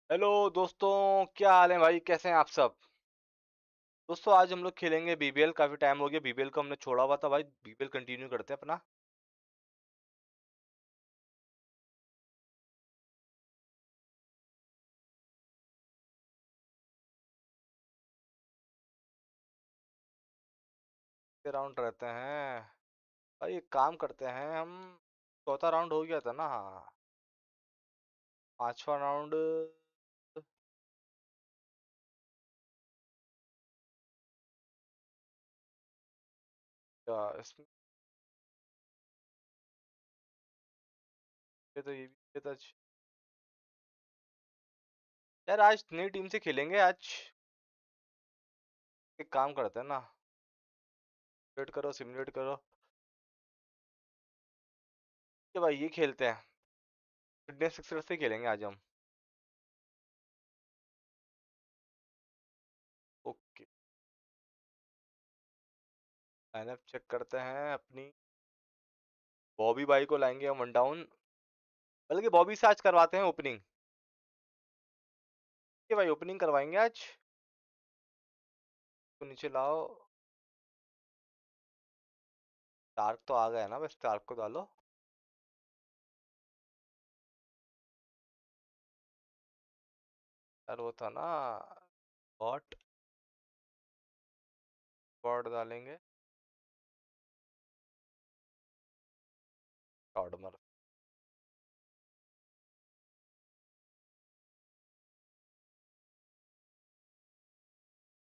Hello दोस्तों, क्या हाल है भाई? कैसे हैं आप सब? दोस्तों आज हम लोग खेलेंगे बीबीएल। काफी टाइम हो गया बीबीएल को हमने छोड़ा हुआ था भाई। बीबीएल कंटिन्यू करते हैं अपना। राउंड रहते हैं भाई। एक काम करते हैं हम। चौथा राउंड हो गया था ना? हाँ, पांचवा राउंड। क्या इसमें? तो ये भी ये तो यार आज नई टीम से खेलेंगे आज। एक काम करते हैं ना, वेट करो, सिमुलेट करो कि भाई ये खेलते हैं। फिटनेस सिक्सर से खेलेंगे आज हम। ओके, लाइनअप चेक करते हैं अपनी। बॉबी भाई को लाएंगे हम वन डाउन। बल्कि बॉबी से आज करवाते हैं ओपनिंग। ये भाई ओपनिंग करवाएंगे आज। तो नीचे लाओ। स्टार्क तो आ गया ना, बस स्टार्क को डालो। यार वो था ना, बॉट। बॉट डालेंगे। टॉडमर।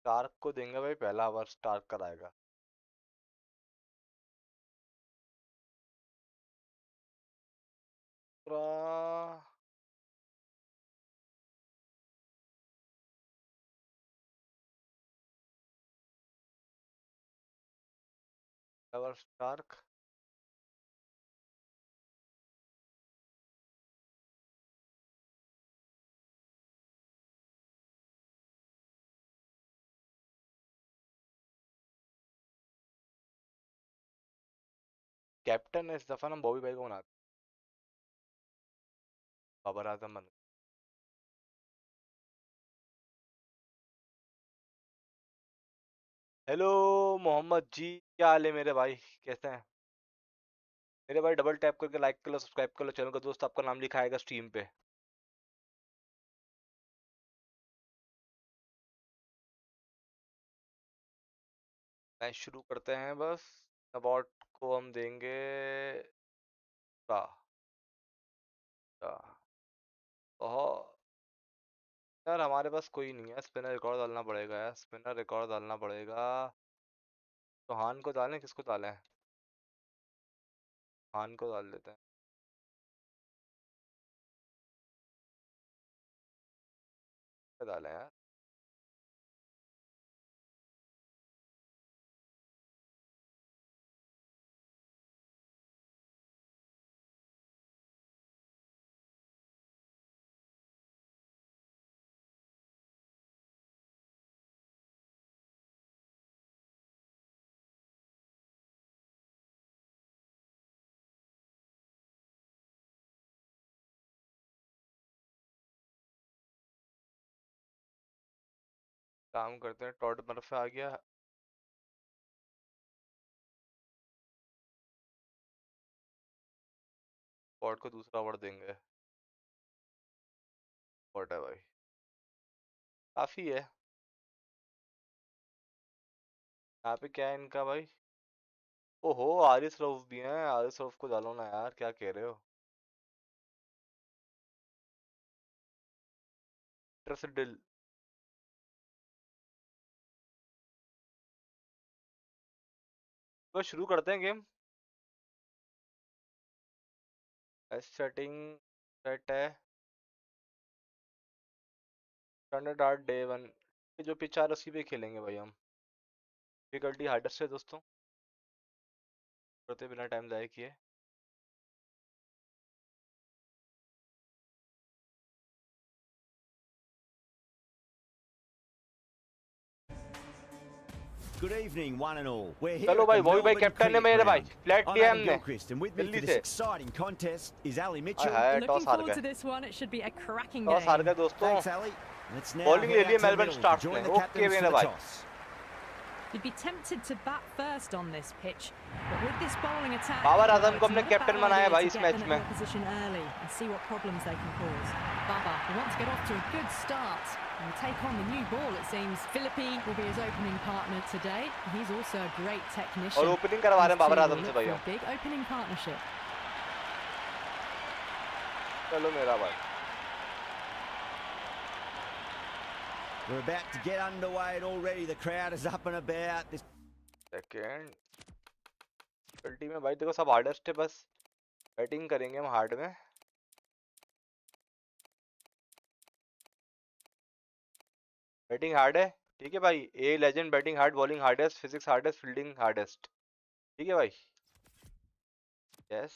स्टार्क को देंगे भाई, पहला ओवर स्टार्क कराएगा। पूरा ओवर स्टार्क। कैप्टन इस दफा ना बॉबी भाई को बनाते। बाबर आजम बन। हेलो मोहम्मद जी, क्या हाल है मेरे भाई? कैसे हैं मेरे भाई? डबल टैप करके लाइक कर लो, सब्सक्राइब कर लो चैनल को। दोस्त आपका नाम लिखा आएगा स्ट्रीम पे। मैच शुरू करते हैं बस। अबाउट को हम देंगे का, का। ओह, यार हमारे पास कोई नहीं है। स्पिनर रिकॉर्ड डालना पड़ेगा यार, स्पिनर रिकॉर्ड डालना पड़ेगा। तो हान को डालें, किसको डालें? हान को डाल देते हैं। क्या डालें यार? काम करते हैं, टॉड मरफे आ गया। पॉट को दूसरा ओवर देंगे। पॉट है भाई, काफी है। यहाँ पे क्या है इनका भाई? ओहो, आरिस रऊफ भी हैं। आरिस रऊफ को डालो ना यार, क्या कह रहे हो? ट्विटर से डिल तो शुरू करते हैं गेम। सेटिंग सेट है स्टैंडर्ड आर्ट डे 1 जो पिच आ रहा है उसी पे खेलेंगे भाई हम। डिफिकल्टी हार्डेस्ट है दोस्तों, करते बिना टाइम जाए किए। Good evening, one and all. We're here चलो at भाई, the वही भाई Melbourne कैप्टन है Cricket मेरे भाई, Ground. फ्लैट I'm लिया Adam हमने Gilchrist, and with me जल्दी for से। this exciting contest is Ali hi Mitchell. Hi, Looking toss हार forward to गए, this one. It should be a cracking toss हार game. गए दोस्तों। Thanks, Ali. Let's now bowling ले head लिए out to the Melbourne middle to stars join ने। the okay captains for मेरे the भाई, toss. You'd be tempted to bat first on this pitch, but with this bowling attack, Babar well, Azam को it's हमने not a captain bad बनाया idea भाई to इस get match them at में। the opposition early and see what problems they can cause. Baba will want to get off to a good start and take on the new ball. It seems Philippi will be his opening partner today. He's also a great technician. और opening करवा रहे हैं These two Babar will आजम से look भाई for हम। a big opening partnership. चलो मेरा भाई, We're about to get underway, and already the crowd is up and about. This second difficulty में भाई देखो सब हार्डेस्ट है, बस बैटिंग करेंगे हम हार्ड में। बैटिंग हार्ड है, ठीक है भाई। ए legend batting hard, bowling hardest, physics hardest, fielding hardest, ठीक है भाई। यस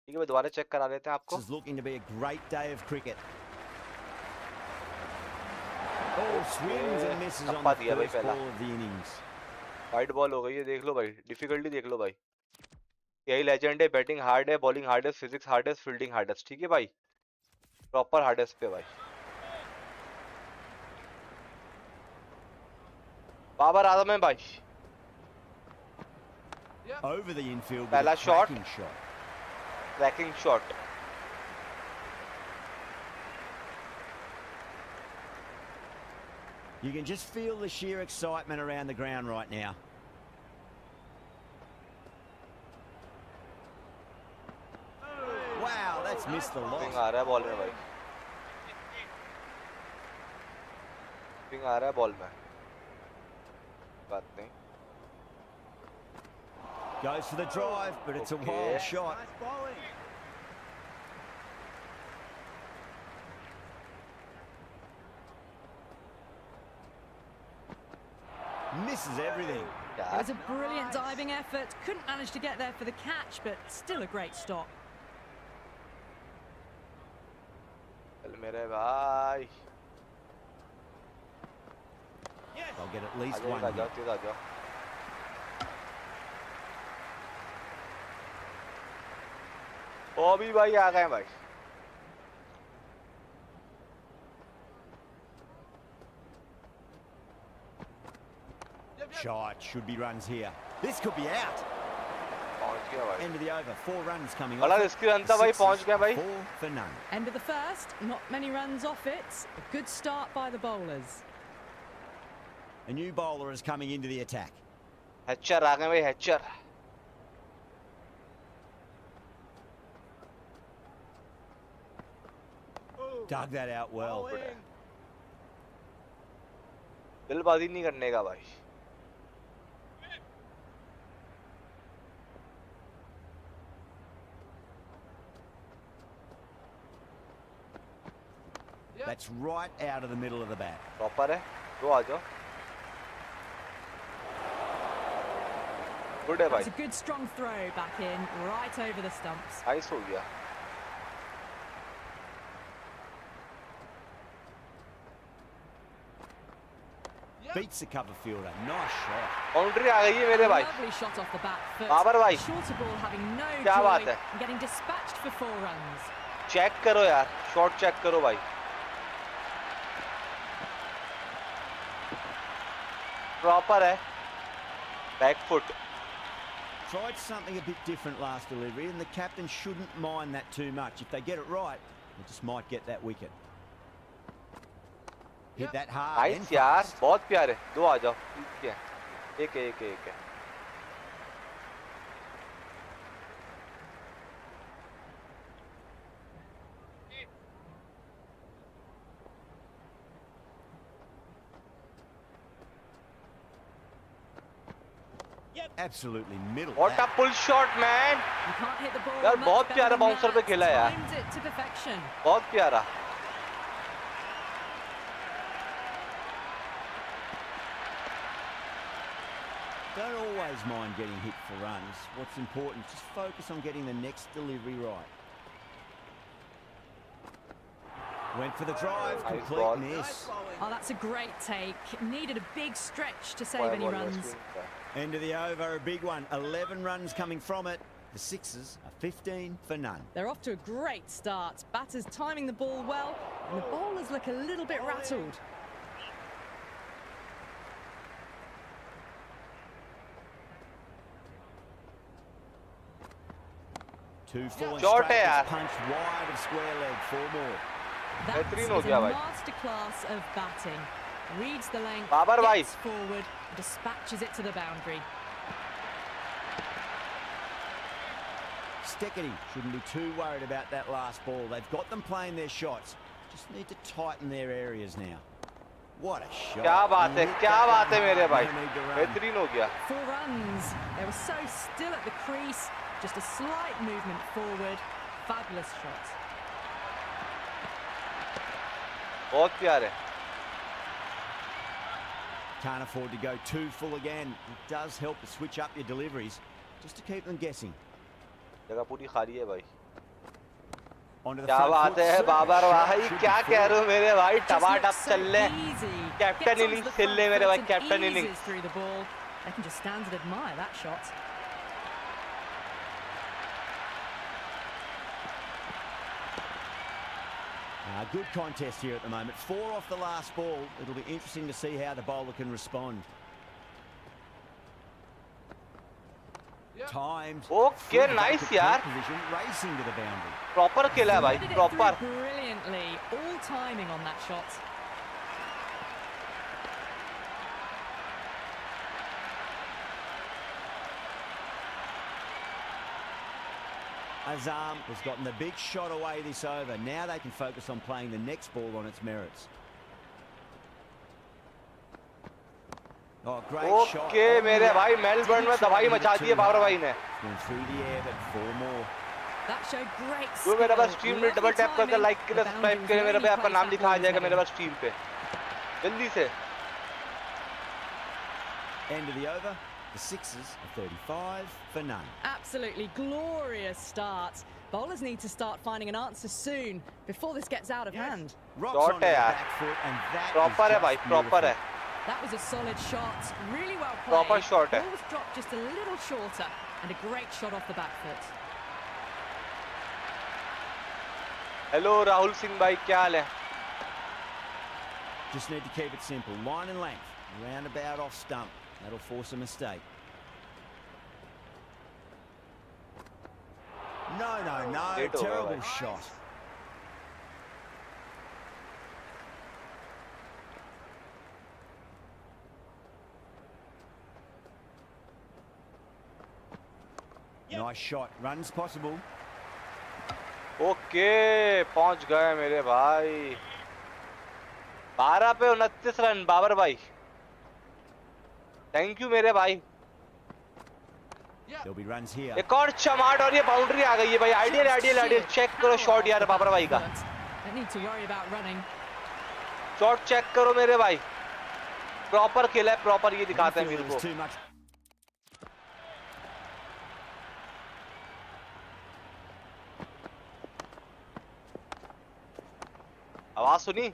ठीक है भाई, दोबारा चेक करा लेते हैं आपको। is looking to be a great day of cricket. Oh, swings and misses on tappa the दिया भाई first पहला, ball of the innings. Wide ball हो गई है, देख लो भाई, डिफिकल्टी देख लो भाई। यही लेजेंड है, बैटिंग हार्ड है, bowling hardest, physics hardest, fielding hardest, ठीक है भाई। प्रॉपर हार्डेस्ट पे भाई। बाबर आजम है भाई, Over the infield with पहला a shot, cracking shot. Cracking shot. You can just feel the sheer excitement around the ground right now. Wow, that's missed the swing loss. आ रहा है बॉल में भाई, swing आ रहा है बॉल में, बात नहीं। Goes for the drive, but it's a Okay. wild shot. Misses everything. It was a brilliant diving effort. Couldn't manage to get there for the catch, but still a great stop. चल मेरे भाई, They'll get at least uh one. जाओ here. तेज आ जाओ। ओ भी भाई आ गए भाई। Shot, should be runs here. This could be out. पहुंच गया भाई, End of the over, 4 runs coming बड़ा off. रिस्की रन था भाई, पहुंच गया भाई। 4 for none. End of the first, not many runs off it. A good start by the bowlers. A new bowler is coming into the attack. हैचर आ गए भाई, हैचर। Dug that out well. दिलबाजी नहीं करने का भाई। That's right out of the middle of the bat. Proper है, दो आ जाओ। गुड है भाई, It's a good strong throw back in, right over the stumps. Nice हो गया। Beats the cover fielder. Nice shot. Boundary आ गई है मेरे भाई। Lovely shot off the back foot. Babar भाई, Shorter ball having no क्या बात joy है? and getting dispatched for 4 runs. Check करो यार, शॉट चेक करो भाई। प्रॉपर है, back foot. Tried something a bit different last delivery, and the captain shouldn't mind that too much. If they get it right, they just might get that wicket. Hit that hard and nice यार, fast. बहुत प्यारे। दो आ जाओ, ठीक है। एक है, एक है, एक है। Absolutely middle. What a pull shot, man! You can't hit the ball यार much बहुत better प्यारा than बाउंसर पे that. खेला यार, Timed it to perfection. बहुत प्यारा. Don't always mind getting hit for runs. What's important is just focus on getting the next delivery right. Went for the drive, Nice complete ball. miss. Oh, that's a great take. Needed a big stretch to save any runs. End of the over, a big one. 11 runs coming from it. The Sixers are 15 for none. They're off to a great start. Batters timing the ball well, and the bowlers look a little bit rattled. Two full Short straight, है यार. it's punched wide of square leg. 4 more. That बेहतरीन is हो a गया भाई. masterclass of batting. Reads the length, Babar भाई. gets forward, dispatches it to the boundary. Steckity shouldn't be too worried about that last ball. They've got them playing their shots. Just need to tighten their areas now. What a shot. क्या बात है, क्या बात है मेरे भाई. No need to run. बेहतरीन हो गया. 4 runs. They were so still at the crease. Just a slight movement forward. Fabulous shot. बहुत प्यारे. Can't afford to go too full again. It does help to switch up your deliveries, just to keep them guessing. जगह पूरी खाली है भाई. Onto the क्या front बात foot, है certainly बाबर भाई, should क्या be कह full. रहे हो मेरे भाई. Just टमाटप looks so चल ले. easy. Captain Gets onto innings the खेल ले front मेरे foot भाई, and captain eases innings. through the ball. They can just stand and admire that shot. Good contest here at the moment. 4 off the last ball. It'll be interesting to see how the bowler can respond. Timed. Okay, Full nice back at यार. point position, racing to the boundary. Proper खेला है भाई, Threaded it proper. through brilliantly. All timing on that shot. Azam has gotten the big shot away this over. Now they can focus on playing the next ball on its merits. Oh, great shot. Okay, On मेरे the भाई up. Melbourne में Didn't try दवाई to hit मचा it दी है too Babar hard. भाई ने. Went through the air, but 4 more. That showed great तो skill. मेरे पास स्ट्रीम में डबल Lovely टैप करके timing. लाइक के The लिए सब्सक्राइब boundary करें was मेरे really भाई, आपका placed नाम that लिखा आ ball was जाएगा मेरे heading. पास स्ट्रीम पे. जल्दी से. End of the over. The Sixers are 35 for none. Absolutely glorious start. Bowlers need to start finding an answer soon before this gets out of hand. Rocks Shot onto है the यार. back foot, and that Proper is है just भाई, proper beautiful. है. That was a solid shot. Really well played. Proper shot है. Ball was dropped just a little shorter, and a great shot off the back foot. Hello Rahul Singh भाई, क्या हाल है? Just need to keep it simple. Line and length. Roundabout off stump. That'll force a mistake. No. Late over Terrible भाई. shot. Nice shot. Runs possible. Okay, पहुंच गए मेरे भाई. 12 पे 29 run Babar भाई. थैंक यू मेरे भाई. There'll be runs here. एक और चमाट और ये बाउंड्री आ गई है भाई. आइडियल. चेक करो शॉट यार बाबर भाई का. Don't need to worry about running. Shot check करो मेरे भाई. प्रॉपर खेला है, प्रॉपर ये दिखाते हैं मेरे Infield को. is too much. आवाज सुनी?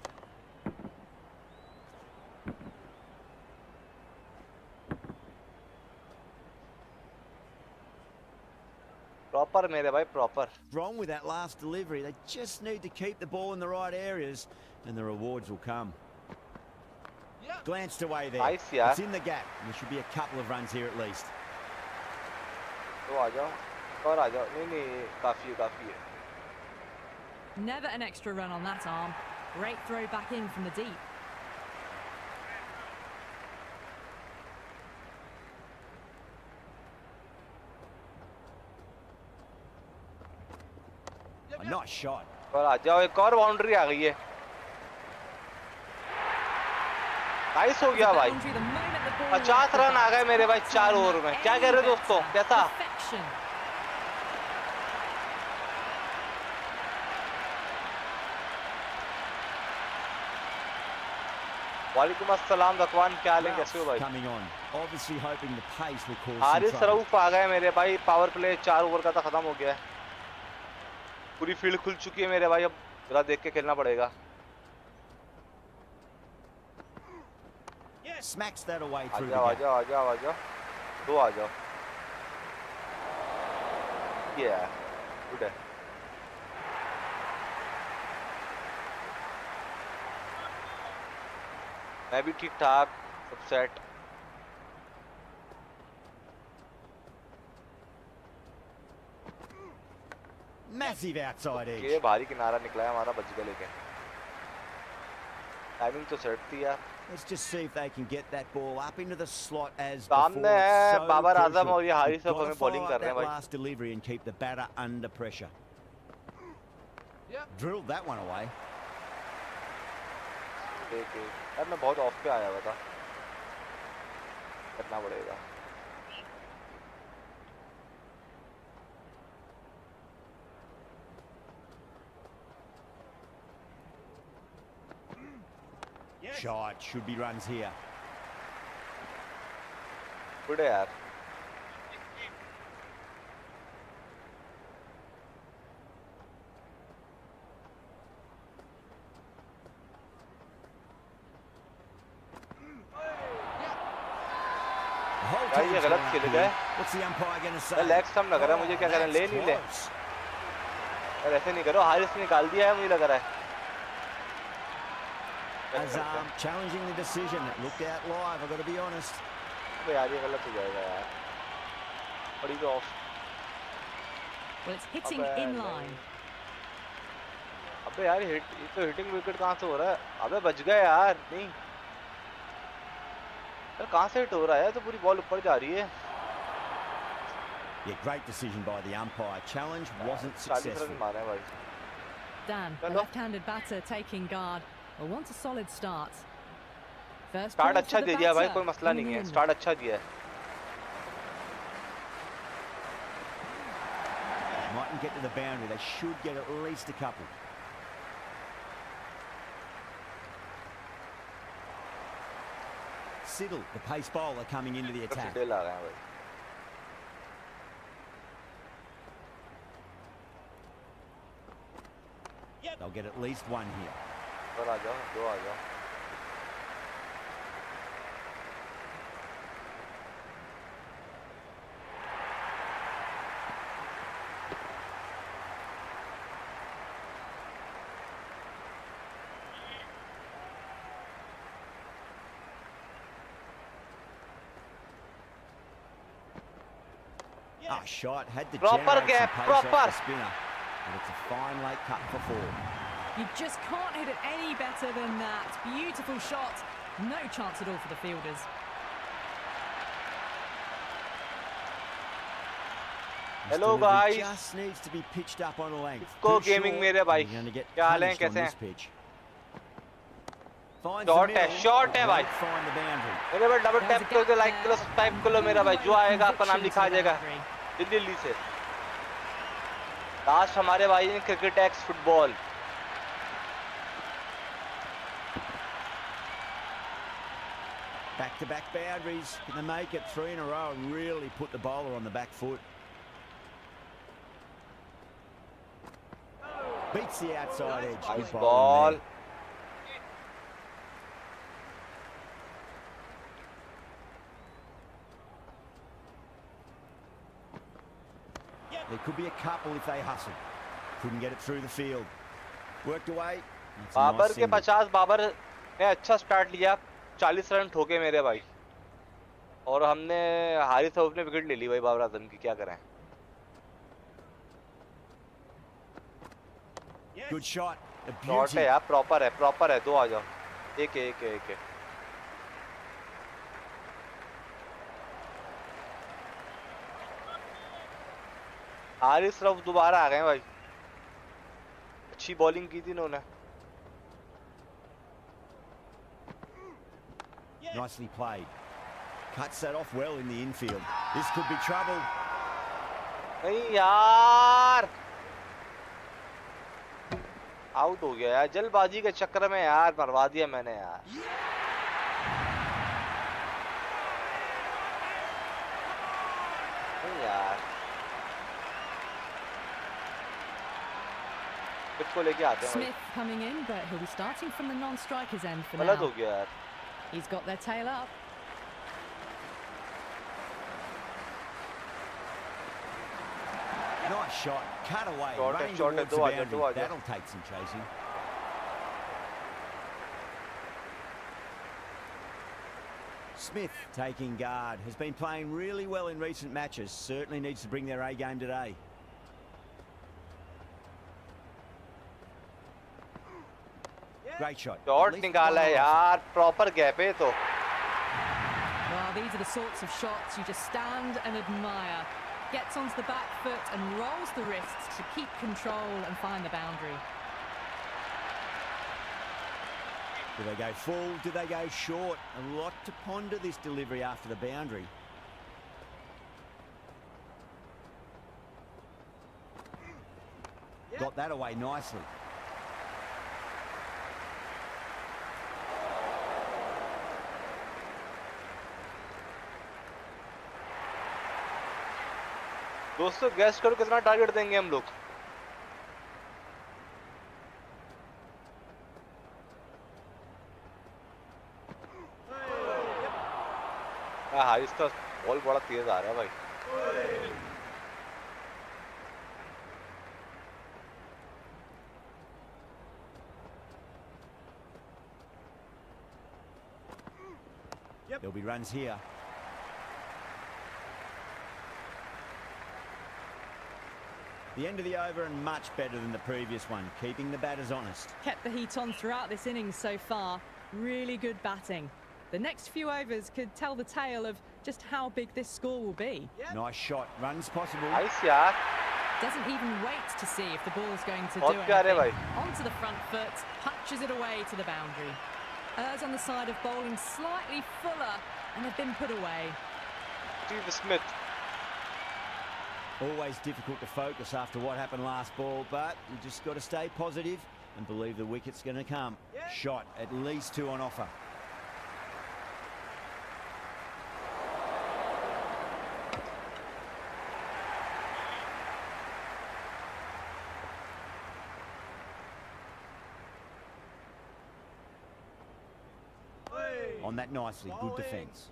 प्रॉपर मेरे भाई, proper. Wrong with that last delivery. They just need to keep the ball in the right areas, and the rewards will come. Glanced away there. Nice, yeah. It's in the gap. There should be a couple of runs here at least. तो आ जाओ और आ जाओ. नहीं, काफी है. Never an extra run on that arm. Great throw back in from the deep. A nice shot. और आ जाओ, एक और बाउंड्री आ गई है. नाइस हो गया भाई. Boundary the moment the ball. 50 run आ गए मेरे भाई 4 ओवर में। क्या कह रहे हो दोस्तों, कैसा? Perfection. वालेकुम अस्सलाम रकवान, क्या हाल है, कैसे हो भाई? Coming on, obviously hoping the pace will cause some Haris trouble. Rauf आ गए मेरे भाई। पावर प्ले 4 ओवर का था, खत्म हो गया है। पूरी फील्ड खुल चुकी है मेरे भाई, अब जरा देख के खेलना पड़ेगा। Smacks that away uh through the जाओ आ gap. जाओ आ जाओ आ जाओ, दो आ जाओ। ये है, गुड है। मैं भी ठीक ठाक, सब सेट। Massive outside edge. ये भारी किनारा निकला है हमारा, बच गया लेकिन। टाइमिंग तो सेट थी यार। Let's just see if they can get that ball up into the slot as सामने before. है So बाबर आजम crucial. और ये हारिस You've सब got हमें to बॉलिंग follow कर up रहे हैं that भाई। last delivery and keep the batter under pressure. Drilled that one away. देख यार, मैं बहुत ऑफ पे आया हुआ था, करना पड़ेगा। Shot, should be runs here. Good है यार। The whole यार ये team's गलत gone खेले up गए। here. What's the umpire going to say? Leg stump लग रहा है मुझे, क्या करें, ले नहीं ले? Close. यार ऐसे नहीं करो, हारिस ने निकाल दिया है मुझे लग रहा है। Azam challenging the decision. It looked out live, I've got to be honest. अबे यार ये गलत हो जाएगा यार, बड़ी तो ऑफ। Well, it's hitting अबे in नहीं। line. अबे यार ये तो हिटिंग विकेट कहाँ से हो रहा है? अबे बच गए यार, नहीं यार, कहाँ से हिट हो रहा है? तो पूरी बॉल ऊपर जा रही है। Yeah, great decision by the umpire. Challenge wasn't 40 run successful. मारे हैं भाई। Dan, the Hello. left-handed batter taking guard. Well, wants a solid start. First start ball अच्छा for the दे दिया भाई, batter, कोई मसला coming नहीं है, in. स्टार्ट अच्छा दिया है। Mightn't get to the boundary. They should get at least a couple. Siddle, the pace bowler, coming into the attack. Dale आ गए हैं भाई। They'll get at least one here. और आ जाओ, दो आ जाओ। Ah, shot had to Proper generate some gap, pace proper. off the spinner, but it's a fine late cut for four. You just can't hit it any better than that. Beautiful shot. No chance at all for the fielders. This Hello, delivery guys. just needs to be pitched up on a length. Go Too gaming short, मेरे भाई। and you're going to get क्या हाल है, punished on कैसे this हैं? pitch. Finds the shot है, middle, shot है but भाई। won't find the boundary. मेरे भाई डबल There's टैप a करो, gap लाइक करो, there. सब्सक्राइब करो And मेरा भाई, all जो the way आएगा आपका नाम conviction लिखा आ to the जाएगा boundary. दिल्ली से। लास्ट हमारे भाई ने cricket x football. Back-to-back boundaries. Can they make it three in a row and really put the bowler on the back foot? Beats the outside edge. Nice Good ball. bowling there. There could be a couple if they hustle. Couldn't get it through the field. Worked away. That's a nice Babar के single. 50, Babar ने अच्छा start लिया, 40 run ठोके मेरे भाई, और हमने हारिस रऊफ ने विकेट ले ली भाई बाबर आजम की, क्या करें। Good shot. A shot beauty. है यार, प्रॉपर है, प्रॉपर है, दो आ जाओ। एक है, एक है, एक है। हारिस रऊफ दोबारा आ गए हैं भाई, अच्छी बॉलिंग की थी इन्होंने। Nicely played. Cuts that off well in the infield. This could be trouble. नहीं यार, आउट हो गया यार, जल्दबाजी के चक्कर में यार मरवा दिया मैंने यार। नहीं यार, को लेके आते हैं। Smith coming in, but he'll be starting from the non-strikers end for now. गलत हो गया यार। He's got their tail up. Nice shot, cut away, shot running shot towards the boundary. That'll take some chasing. Smith taking guard, has been playing really well in recent matches. Certainly needs to bring their A game today. Great shot. Shot निकाला है यार, proper gap है तो। Well, these are the sorts of shots you just stand and admire. Gets onto the back foot and rolls the wrists to keep control and find the boundary. Do they go full? Do they go short? A lot to ponder this delivery after the boundary. Got that away nicely. दोस्तों gas करो कितना target देंगे हम लोग। हारिस का ball बड़ा तेज आ रहा है भाई। There'll be runs here. The end of the over and much better than the previous one, keeping the batters honest. Kept the heat on throughout this innings so far. Really good batting. The next few overs could tell the tale of just how big this score will be. Nice shot, runs possible. Nice यार। Doesn't even wait to see if the ball's going to do बहुत प्यारे anything. भाई। Onto the front foot, punches it away to the boundary. Errs on the side of bowling slightly fuller and have been put away. Steve Smith। Always difficult to focus after what happened last ball, but you just got to stay positive and believe the wicket's going to come. Shot, at least two on offer. On that nicely, good defence.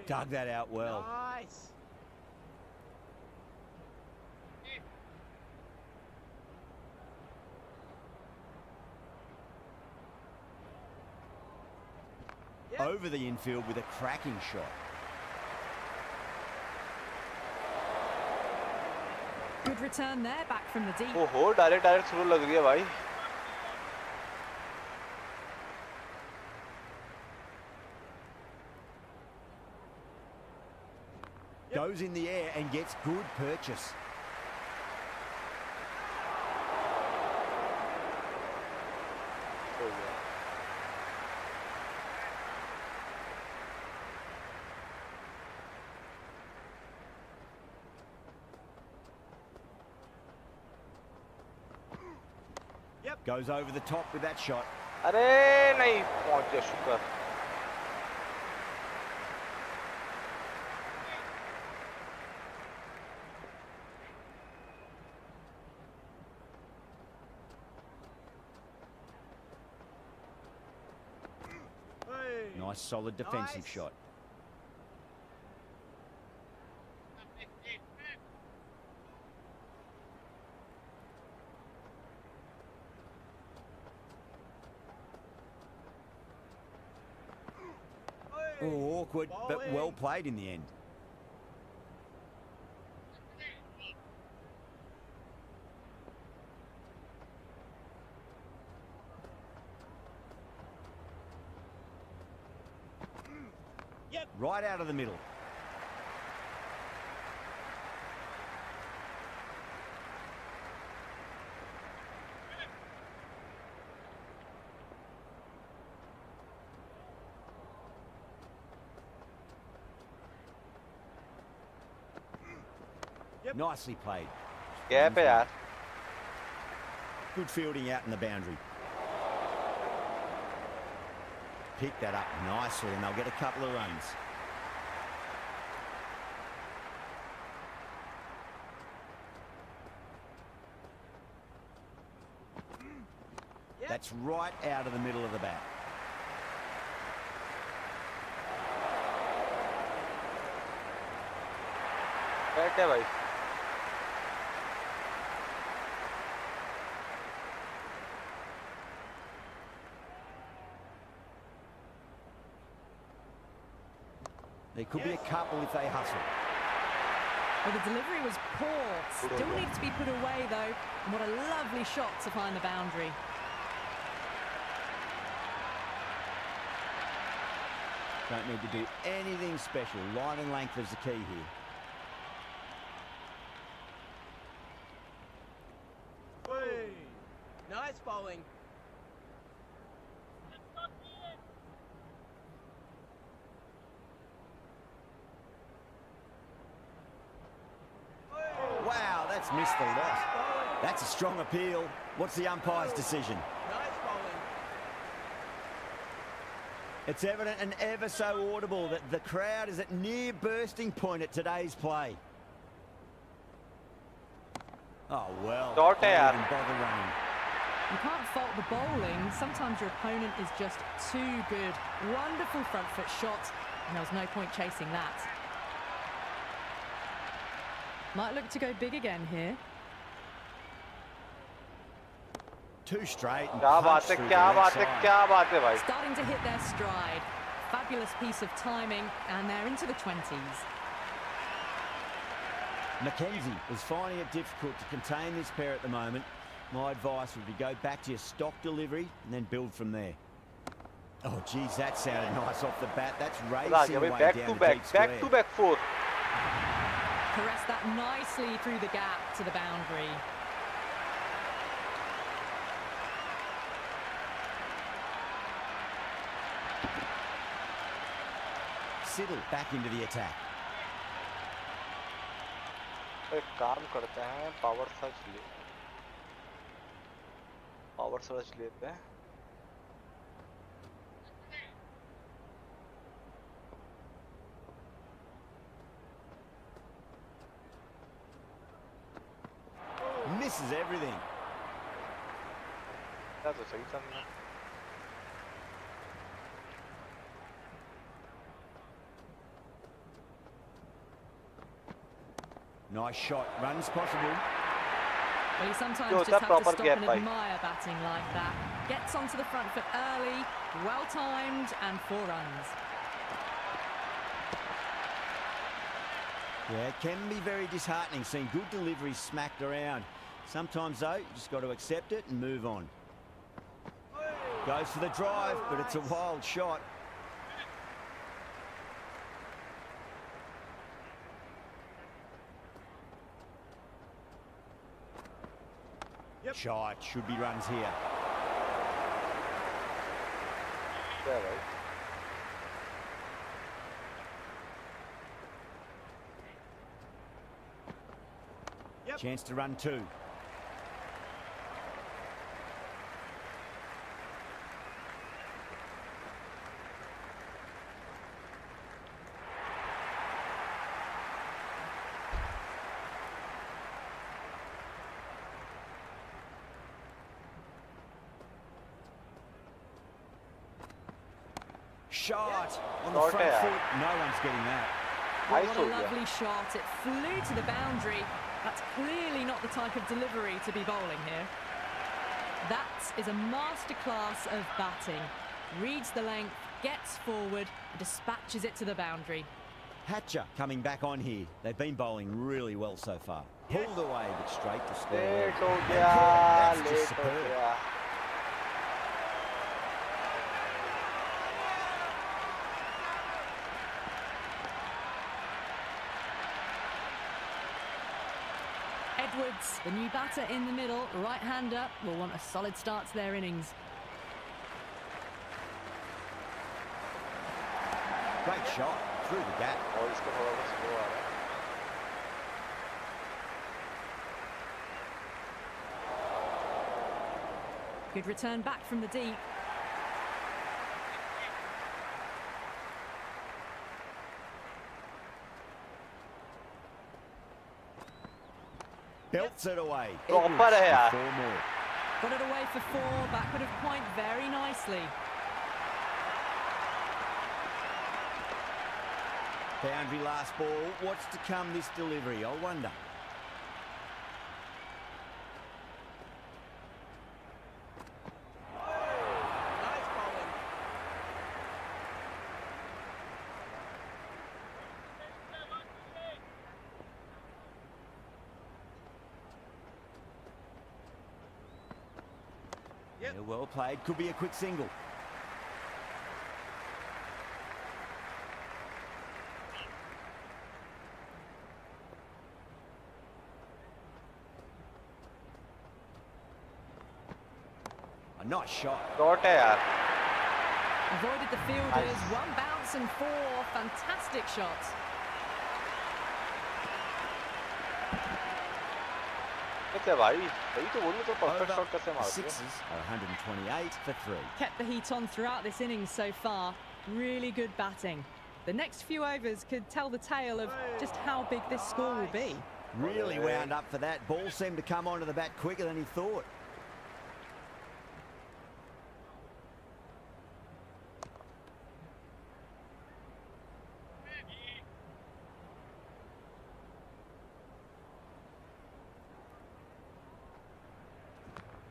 Dug that out well. Nice. Over the infield with a cracking shot. Good return there, back from the deep. ओहो direct throw लग रही है भाई। Goes in the air and gets good purchase. Goes over the top with that shot. अरे नहीं पहुंच गया, शुक्र। Nice solid defensive shot. Oh, awkward, but well played in the end. Right out of the middle. Nicely played. Gap है यार. Good fielding out in the boundary. Pick that up nicely and they'll get a couple of runs. That's right out of the middle of the bat. बैठ है भाई. There could be a couple if they hustle. Well, the delivery was poor. Still needs to be put away, though. And what a lovely shot to find the boundary. Don't need to do anything special. Line and length is the key here. Nice bowling. Wow, that's missed the lot. That's a strong appeal. What's the umpire's decision? Nice bowling. It's evident and ever so audible that the crowd is at near bursting point at today's play. Oh, well. Dot hai yaar. Don't even bother running. You can't fault the bowling. Sometimes your opponent is just too good. Wonderful front foot shot, and there was no point chasing that. Might look to go big again here. Too straight and क्या बात punched है, through क्या the leg बात है, side. क्या बात है भाई. Starting to hit their stride. Fabulous piece of timing, and they're into the 20s. Mackenzie is finding it difficult to contain this pair at the moment. My advice would be go back to your stock delivery and then build from there. Oh, geez, that sounded nice off the bat. That's racing away back down to the back, deep square. back to back 4. Caressed that nicely through the gap to the boundary. Siddle back into the attack. एक काम करते हैं, power search लेते हैं. Misses everything. क्या तो सही समझा. Nice shot. Runs possible. Well, you sometimes Yo, just that have to proper stop gap, and bhai. admire batting like that. Gets onto the front foot early, well timed, and 4 runs. Yeah, it can be very disheartening seeing good deliveries smacked around. Sometimes, though, you just got to accept it and move on. Goes for the drive, but it's a wild shot. Shot. Should be runs here. क्या है भाई. Chance to run 2. Shot on the Shot front hai. foot. No one's getting that. Well, Nice what ho a gaya. lovely shot. It flew to the boundary. That's clearly not the type of delivery to be bowling here. That is a masterclass of batting. Reads the length, gets forward, and dispatches it to the boundary. Hatcher coming back on here. They've been bowling really well so far. Pulled away, but straight to square. Late हो And गया, that's just late हो superb. गया. Edwards, the new batter in the middle, right-hander, will want a solid start to their innings. Great shot through the gap. और इसका थोड़ा सा slow आ रहा है. Good return back from the deep. Belts it away. Proper Edwards hai with yaar. 4 more. Got it away for 4, backward of point very nicely. Boundary last ball. What's to come this delivery, I wonder. Nice bowling. Yep. Yeah, well played. Could be a quick single. A nice shot. Shot है यार. Avoided the fielders, 1 bounce and 4. Fantastic shots. कैसे भाई? वही तो बोलूँ तो perfect shot कैसे The मारते हैं? sixes are 128 for 3. Kept the heat on throughout this innings so far. Really good batting. The next few overs could tell the tale of just how big this score will be. Really wound up for that. Ball seemed to come onto the bat quicker than he thought.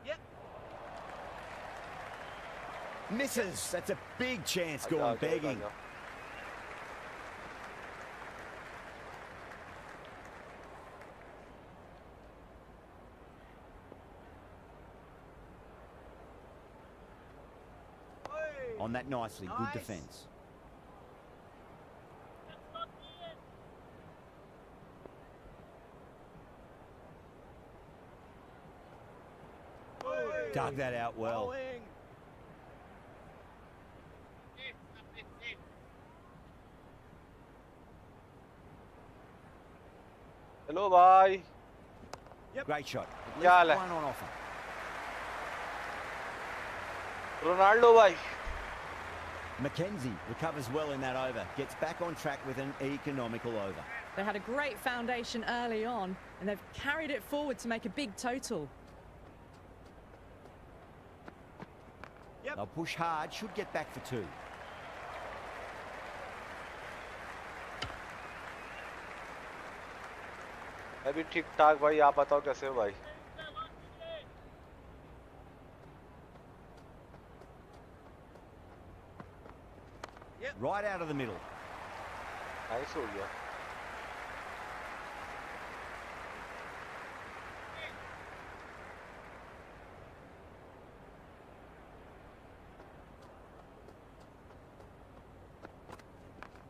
Yep. Misses. That's a big chance आजा, gone आजा, begging. आजा. On that nicely. Good Nice. defence. Dug that out well. Bowling. Hello भाई. Great shot. At क्या हाल least है? one on offer. Ronaldo भाई. Mackenzie recovers well in that over. Gets back on track with an economical over. They had a great foundation early on, and they've carried it forward to make a big total. Yep. They'll push hard. Should get back for 2. मैं भी ठीक ठाक भाई. आप बताओ कैसे हो भाई? Right out of the middle. Nice हो गया.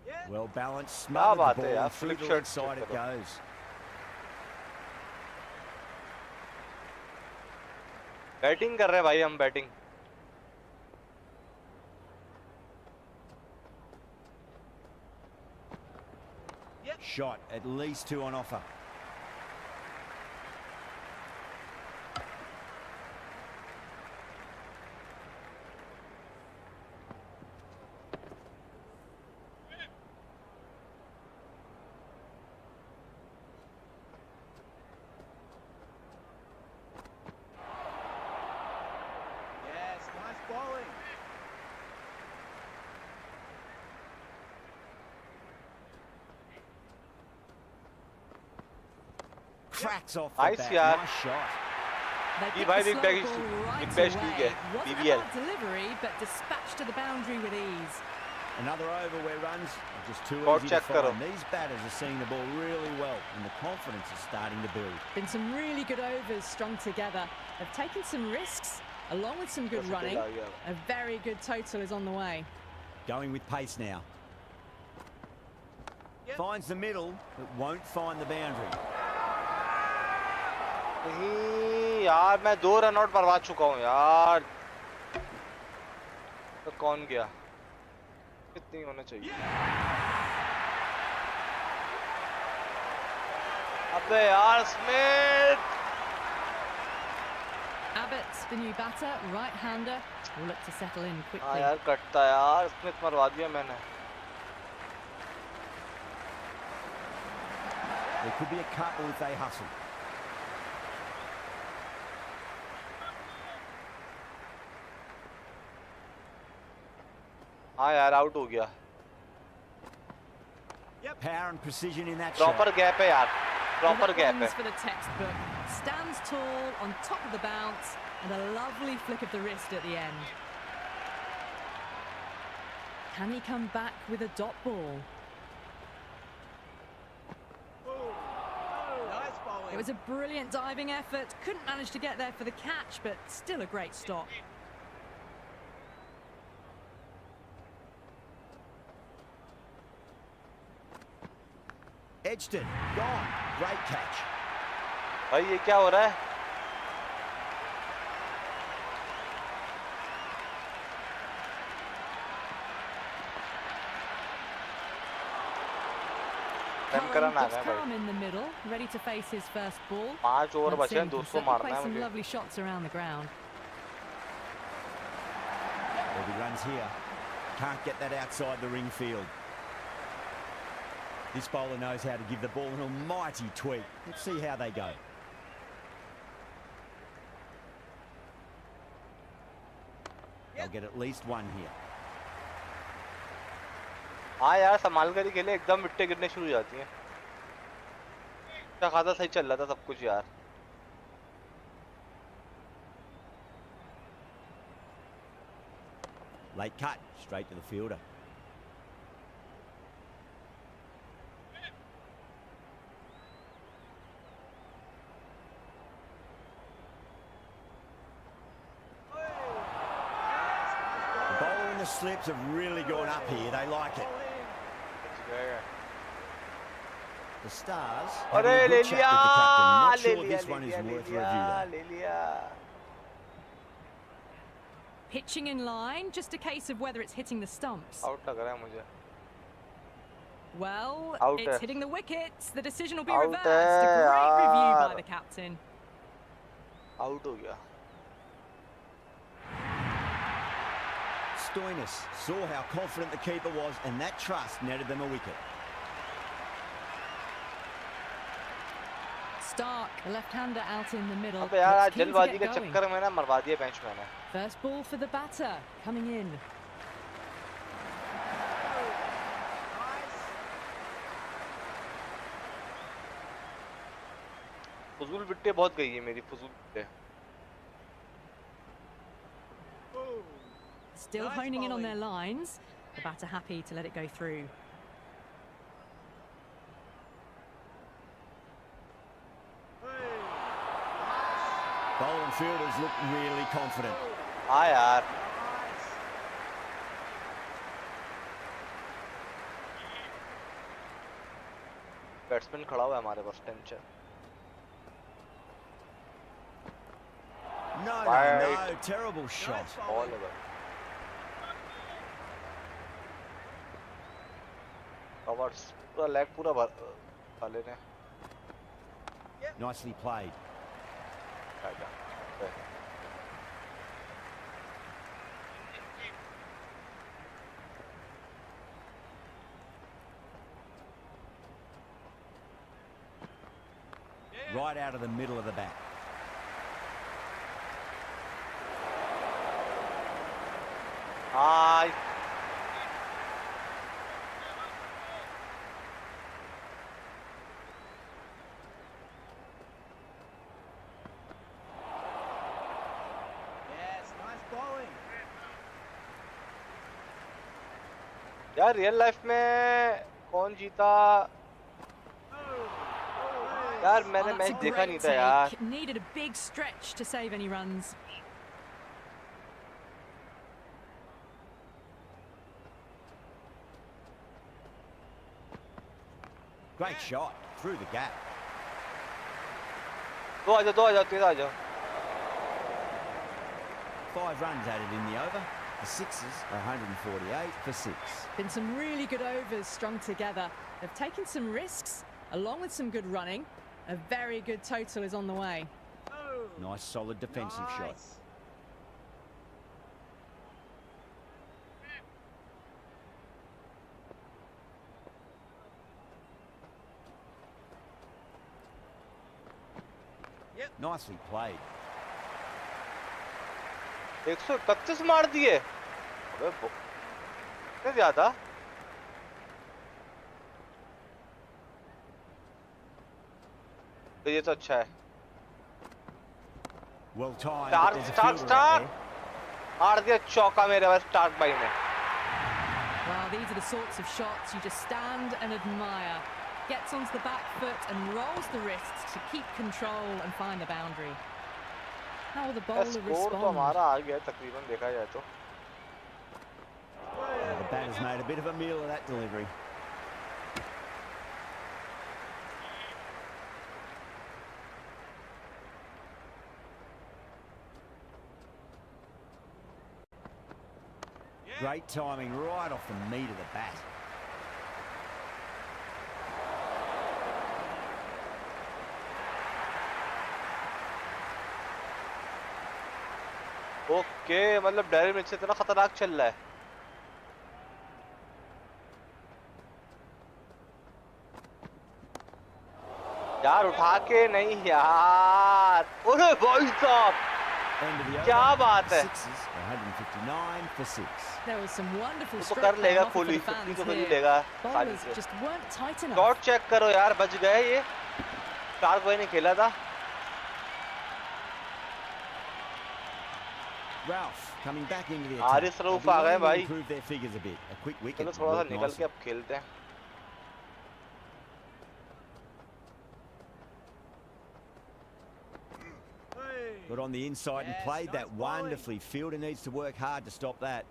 Yeah. Well balanced. क्या Smothered the बात है ball यार. and through Flip the shot leg side it करो. goes. बैटिंग कर रहे हैं भाई हम. Batting. Shot. At least 2 on offer. Yes, nice bowling. Cracks off the Nice bat. यार. Nice shot. They ये picked भाई the big slow bash ball right big bash away. League है. Wasn't a BBL. bad delivery, but dispatched to the boundary with ease. Another over where runs are just too Score easy to check करो. find. These batters are seeing the ball really well, and the confidence is starting to build. Been some really good overs strung together. They've taken some risks, along with some good Just running. a bit, yeah. A very good total is on the way. Going with pace now. Yep. Finds the middle, but won't find the boundary. नहीं यार. मैं 2 run out बर्बाद चुका हूँ यार. तो कौन गया? कितनी होना चाहिए? अबे यार Smith. Abbott, the new batter, right-hander, will look to settle in हाँ quickly. यार कटता यार, स्मिथ मरवा दिया मैंने. There could be a couple if they hustle. हाँ यार आउट हो गया. Power and precision in that proper shot. Gap है यार, Well, प्रॉपर that गैप है. one's for the textbook. Stands tall on top of the bounce and a lovely flick of the wrist at the end. Can he come back with a dot ball? Nice bowling. It was a brilliant diving effort. Couldn't manage to get there for the catch, but still a great stop. Edged it. Gone. Great catch. भाई ये क्या हो रहा है? Curran looks calm in the middle, ready to face his first ball. 5 over Let's बचे see, हैं, he can 200 certainly मारना play है some मुझे. lovely shots around the ground. Well, he runs here. Can't get that outside the ring field. This bowler knows how to give the ball an almighty tweak. Let's see how they go. They'll get at least one here. हाँ यार संभाल कर ही खेले, एकदम विकेटें गिरने शुरू हो जाती हैं. अच्छा खासा सही चल रहा था सब कुछ यार. Late cut, straight to the fielder. The bowler and the slips have really gone up here. They like it. The Stars having अरे a ले good chat लिया, with the captain. Not ले sure लिया, this ले one is लिया, ले worth a लिया, review though. ले लिया. Pitching in line, just a case of whether it's hitting the stumps. Out लग रहा है मुझे. Well, Out it's है. hitting the wickets. The decision will be Out reversed. है, A great review by यार. the captain. Out हो गया. Stoinis saw how confident the keeper was, and that trust netted them a wicket. Stark, the left-hander out in the middle. अबे यार Looks keen to जल्दबाजी get के going. चक्कर में ना मरवा दिया बेंच मैंने. First ball for the batter, coming in. फजूल विकेटें बहुत गई है मेरी, फजूल विकेटें. Still Nice honing in on their bowling. lines. The batter happy to let it go through. Bowler and fielders look really confident. हाँ यार. बैट्समैन खड़ा हुआ है हमारे पास, tension. No, Right. no, terrible shot. Ball है भाई. कवर्स पूरा लेग पूरा भर वाले ने. Nicely played. आजा. Right out of the middle of the bat. हाँ. Yes, nice bowling. यार रियल लाइफ में कौन जीता यार, मैंने Oh, that's मैच a देखा नहीं great था यार. take. Needed a big stretch to save any runs. Great shot through the gap. दो आ जाओ तेज आ जाओ. 5 runs added in the over. The sixes are 148 for 6. Been some really good overs strung together. They've taken some risks, along with some good running. A very good total is on the way. Oh, Nice solid defensive shot. Nice. Yep. Nicely played. 131 मार दिए। अबे इतने ज्यादा। तो ये तो अच्छा है। Well timed, but Starc there's a Starc fielder out Starc there. मार दिया चौका मेरे पास स्टार्क भाई ने। Well, these are the sorts of shots you just stand and admire. Gets onto the back foot and rolls the wrists to keep control and find the boundary. How will the bowler score तो respond? हमारा आ गया तकरीबन देखा जाए तो। The batter's made a bit of a meal of that delivery. Great timing right off the meat of the bat. Okay मतलब Daryl Mitch इतना खतरनाक चल रहा है। यार उठा के नहीं यार। अरे भाई साहब End of the over. क्या बात है। Sixes, 159 for 6. There was some wonderful वो तो stroke कर play लेगा offer for fully the 50 fans तो कर ही here. लेगा खाली Bowlers से। just weren't tight enough. Shot check करो यार बच गए ये। स्टार्क भाई ने खेला था। Ralph coming back into the Haris attack. Rauf They'll uh be गए wanting to भाई। improve their figures a bit. A quick wicket चलो would थोड़ा सा work निकल के nicely. अब खेलते हैं। Got on the inside and Yes, played nice that bowling. wonderfully. Fielder needs to work hard to stop that.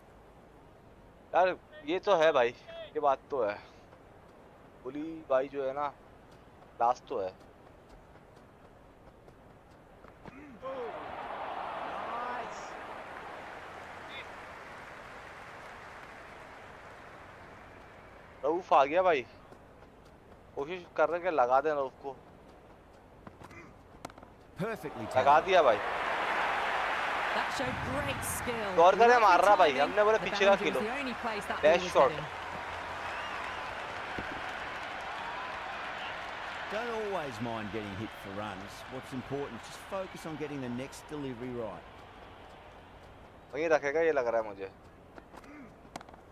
यार ये तो है भाई ये बात तो है। पुली भाई जो है ना लास्ट तो है। Nice. रऊफ आ गया भाई। कोशिश कर रहे हैं कि लगा दें रऊफ को। Perfectly लगा taken. दिया भाई। That showed great skill. दौड़ कर Lovely मार रहा भाई। timing. हमने बोला The पीछे का boundary was Khelo. the only place that Best ball was shot. heading. Don't always mind getting hit for runs. What's important is just focus on getting the next delivery right. वहीं रखेगा ये लग रहा है मुझे।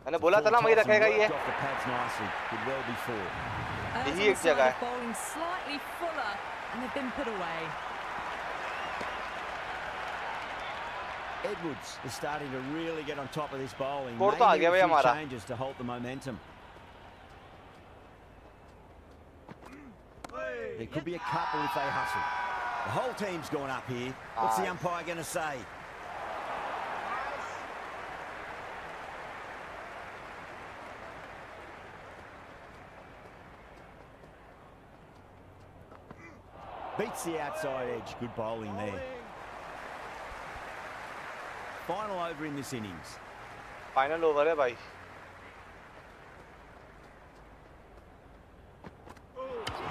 मैंने It's a बोला था full ना वहीं toss and रखेगा ये। worked off the pads nicely. Could well be four. Earls on यही the एक side जगह of है। bowling slightly fuller and they've been put away. Edwards is starting to really get on top of this bowling. Score May तो आ need गया a भाई few हमारा। changes to halt the momentum. There could be a couple if they hustle. The whole team's gone up here. What's the umpire going to say? Beats the outside edge. Good bowling there. Final over in this innings. Final over है भाई।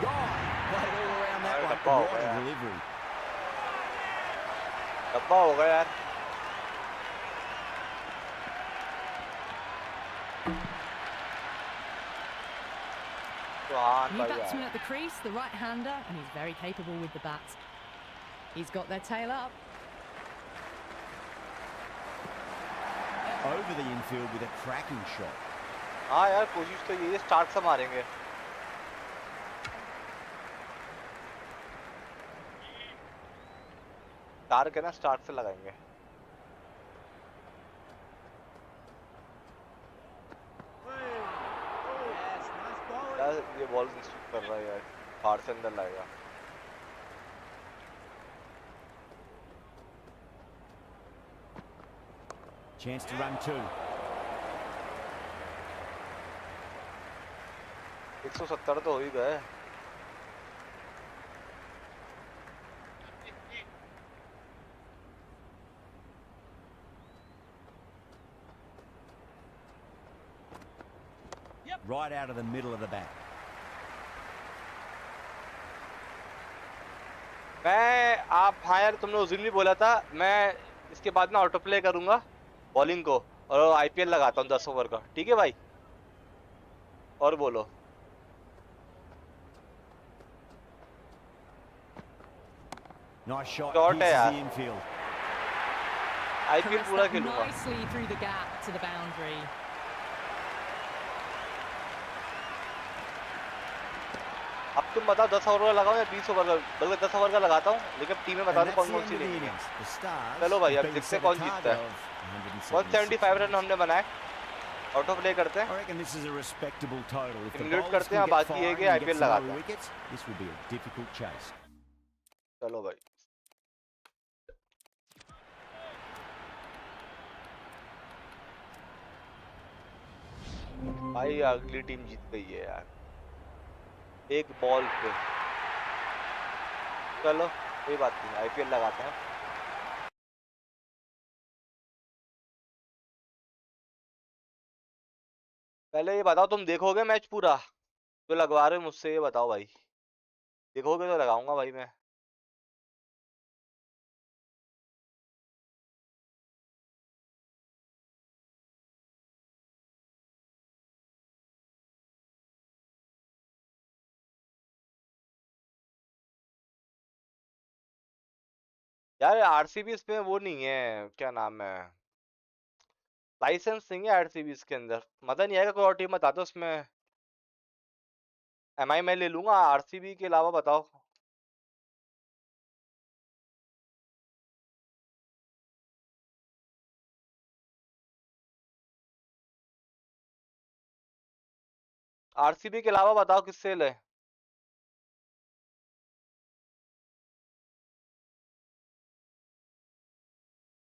Gone. Played all around that Right, one. the ball, What a yeah. delivery. डब्बा हो गया यार। Chauhan New भाई batsman आया। at the crease, the right-hander, and he's very capable with the bat. He's got their tail up. Over the infield with a cracking shot. हाँ यार कोशिश तो ये स्टार्ट से मारेंगे। टारगेट है ना स्टार्ट से लगाएंगे। Yes, nice bowling. यार ये बॉल मिस कर रहा है यार। बाहर से अंदर लाएगा। Chance to run two. 170 तो हो ही गए। Right out of the middle of the bat. मैं आप हाँ यार, तुमने उस दिन भी बोला था, मैं इसके बाद ना ऑटो प्ले करूंगा बॉलिंग को और आईपीएल लगाता हूँ 10 ओवर का, ठीक है भाई? और बोलो। Nice shot, शॉर्ट है pierces the यार, infield. आईपीएल Caressed पूरा that खेलूंगा। nicely through the gap to the boundary. अब तुम बताओ 10 ओवर का लगाऊं या 20 ओवर का? बल्कि 10 ओवर का लगाता हूँ, लेकिन टीमें बता And दो that's कौन the कौन end सी of the लेनी है। innings. The Stars चलो भाई, have अब been देखते हैं set a कौन जीतता target है। of 176 175 run runs. हमने बनाए। ऑटो प्ले करते हैं, I reckon this is a respectable total. If the इम्यूट bowlers करते हैं, can अब get बाकी है कि firing and get IPL some more लगाते हैं। wickets, this would be a difficult chase. चलो भाई। भाई अगली टीम जीत गई है यार, एक बॉल पे। चलो कोई बात नहीं, आईपीएल लगाते हैं। पहले ये बताओ, तुम देखोगे मैच पूरा? जो लगवा रहे हो मुझसे, ये बताओ भाई। देखोगे तो लगाऊंगा भाई मैं। यार आरसीबी इसमें वो नहीं है, क्या नाम है, लाइसेंस नहीं है आरसीबी इसके अंदर। मजा नहीं आएगा, कोई और टीम बता दो इसमें। एमआई मैं ले लूंगा, आरसीबी के अलावा बताओ। आरसीबी के अलावा बताओ किससे ले।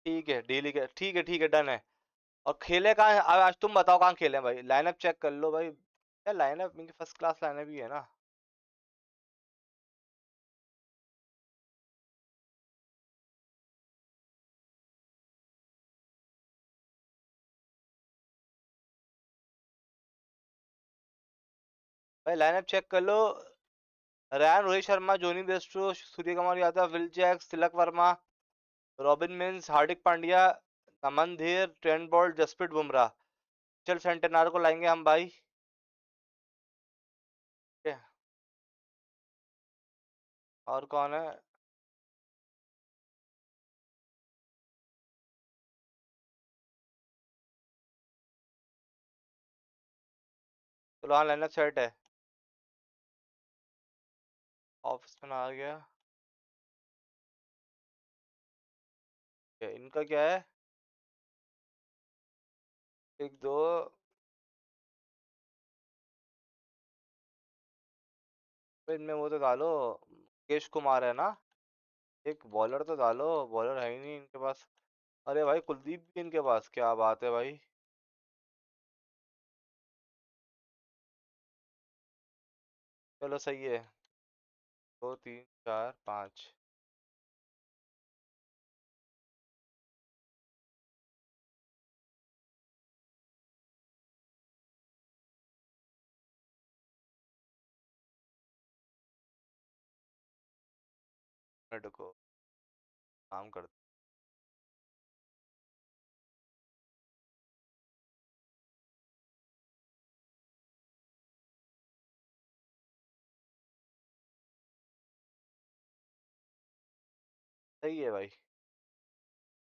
ठीक है, डेली के, ठीक है, डन है। और खेले कहाँ हैं? आज तुम बताओ कहाँ खेले हैं भाई, लाइनअप चेक कर लो भाई। यार लाइनअप इनकी फर्स्ट क्लास लाइनअप ही है ना। भाई लाइनअप चेक कर लो। Ryan, Rohit Sharma, Jonny Bairstow, Surya Kumar Yadav, Will Jacks, Tilak Varma, Robin Minz, Hardik Pandya, Aman Dhir, Trent bolt, Jasprit Bumrah. चल सेंटेनर को लाएंगे हम भाई। ठीक है, और कौन है? चलो हाँ, लाइनअप सेट है। ऑफिस में आ गया। इनका क्या है? एक दो। तो इनमें वो तो डालो, मुकेश कुमार है ना। एक बॉलर तो डालो, बॉलर है ही नहीं इनके पास। अरे भाई कुलदीप भी इनके पास, क्या बात है भाई। चलो सही है। दो तीन चार पाँच। मिनट को काम कर। सही है भाई।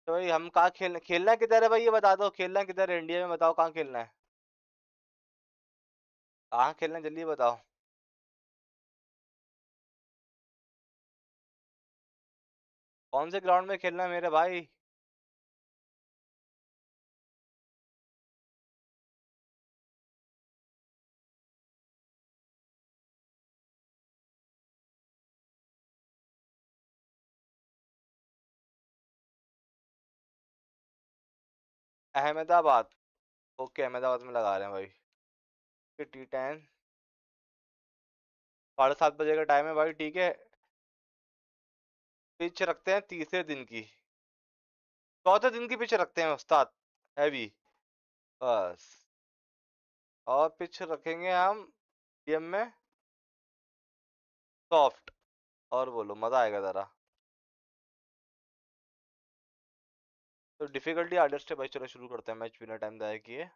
तो भाई हम कहाँ खेलना किधर है भाई, ये बता दो, खेलना किधर है इंडिया में, बताओ कहाँ खेलना है। कहाँ खेलना है जल्दी बताओ। कौन से ग्राउंड में खेलना है मेरे भाई? अहमदाबाद। ओके, अहमदाबाद में लगा रहे हैं भाई। T10, 7:30 बजे का टाइम है भाई, ठीक है। पिच रखते हैं तीसरे दिन की, चौथे दिन की पिच रखते हैं उस्ताद, हैवी, बस। और पिच रखेंगे हम मीडियम में, सॉफ्ट। और बोलो, मजा आएगा जरा। तो डिफिकल्टी हार्डेस्ट है भाई। चलो शुरू करते हैं मैच बिना टाइम जाया किए।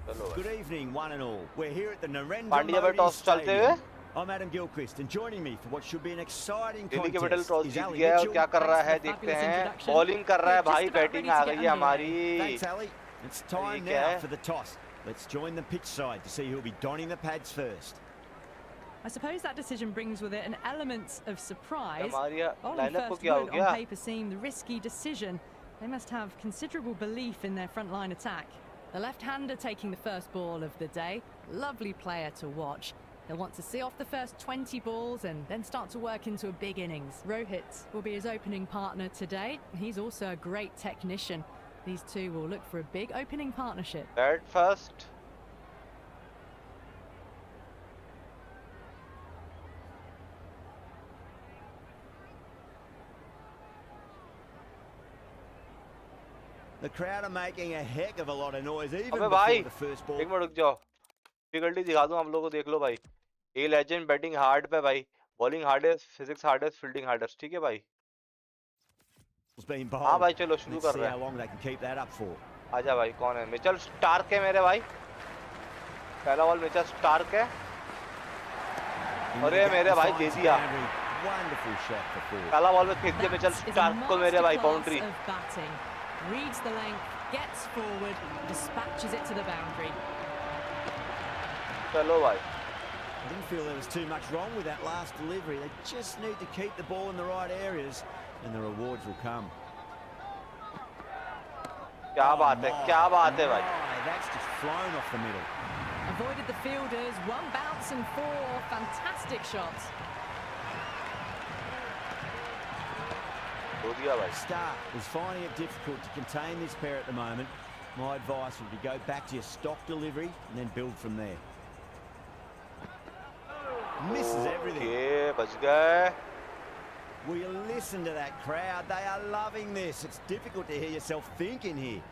चलो भाई। Good evening, one and all. We're here at the Narendra Pandya भाई Modi टॉस चलते हुए। Stadium. I'm Adam Gilchrist, and joining me for what should be an exciting Delhi के middle contest toss is Jeet Ali गया है और Mitchell. क्या कर रहा Thanks for है the देखते fabulous हैं। introduction. बॉलिंग कर रहा है We're भाई, just about batting ready to आ get गई है underway. हमारी। Thanks, Ali. It's time क्या now है? for the toss. Let's join the pitch side to see who'll be donning the pads first. I suppose that decision brings with it an element of surprise. हमारी Bowling lineup को first क्या हो would, on गया? paper, seem the risky decision. They must have considerable belief in their front-line attack. The left-hander taking the first ball of the day. Lovely player to watch. He'll want to see off the first 20 balls and then start to work into a big innings. Rohit will be his opening partner today. He's also a great technician. These two will look for a big opening partnership. Bat first. The crowd are making a heck of a lot of noise even अबे before भाई the first ball. एक minute रुक जाओ, difficulty दिखा दूं हम लोग को, देख लो भाई। ए लेजेंड बैटिंग हार्ड पे भाई, bowling hardest, physics hardest, fielding hardest, ठीक है भाई। It's been हाँ bowled. भाई चलो शुरू Let's कर see रहे how हैं। long they can keep that up for. आजा भाई, कौन है? मिचेल स्टार्क है मेरे भाई। पहला बॉल मिचेल स्टार्क है। अरे मेरे भाई दे दिया। Wonderful shot for four. पहला बॉल में खींच दिया Mitchell That is a Starc को मेरे भाई, boundary. masterclass of batting. Reads the length, gets forward, dispatches it to the boundary. चलो भाई। I didn't feel there was too much wrong with that last delivery. They just need to keep the ball in the right areas and the rewards will come. क्या बात है, क्या बात है भाई। That's just flown off the middle. Avoided the fielders, one bounce and four. Fantastic shots. हो दिया भाई। Stark is finding it difficult to contain this pair at the moment. My advice would be go back to your stock delivery and then build from there. Misses everything. Okay, बच गए। Will you listen to that crowd? They are loving this. It's difficult to hear yourself thinking here.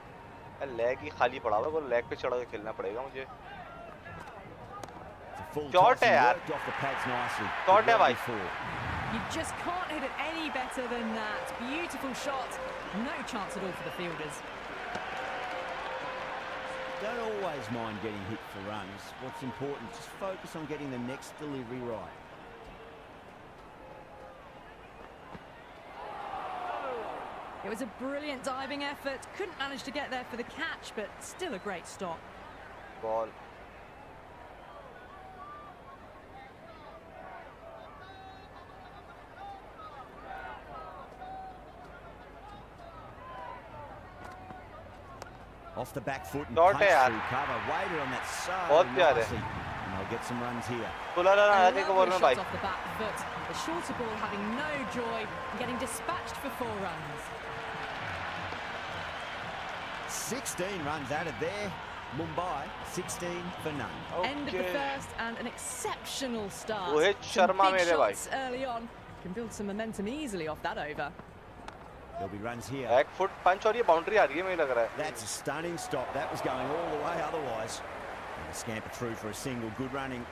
Leg ही खाली पड़ा हुआ है, वो leg पे चढ़ा के खेलना पड़ेगा मुझे। It's a full Shot toss and है यार। worked off the pads nicely. Shot Good है work भाई। before. You just can't hit it any better than that. Beautiful shot. No chance at all for the fielders. Don't always mind getting hit for runs. What's important, just focus on getting the next delivery right. It was a brilliant diving effort. Couldn't manage to get there for the catch, but still a great stop. Ball Off the back foot and Shot punched है यार। through cover. Waited on that so बहुत प्यारे। nicely. And they'll get some runs here. तुला run A आया था एक over lovely में shot भाई। off the back foot. The shorter ball having no joy and getting dispatched for 4 runs. 16 runs added there. Mumbai 16 for none. End of the first and an exceptional start. Rohit Some Sharma big मेरे भाई। shots early on. Can build some momentum easily off that over. There'll be runs here. Back foot punch और ये boundary आ रही है, मुझे लग रहा है। That's a stunning stop. That was going all the way otherwise. And a scamper through for a single. Good running.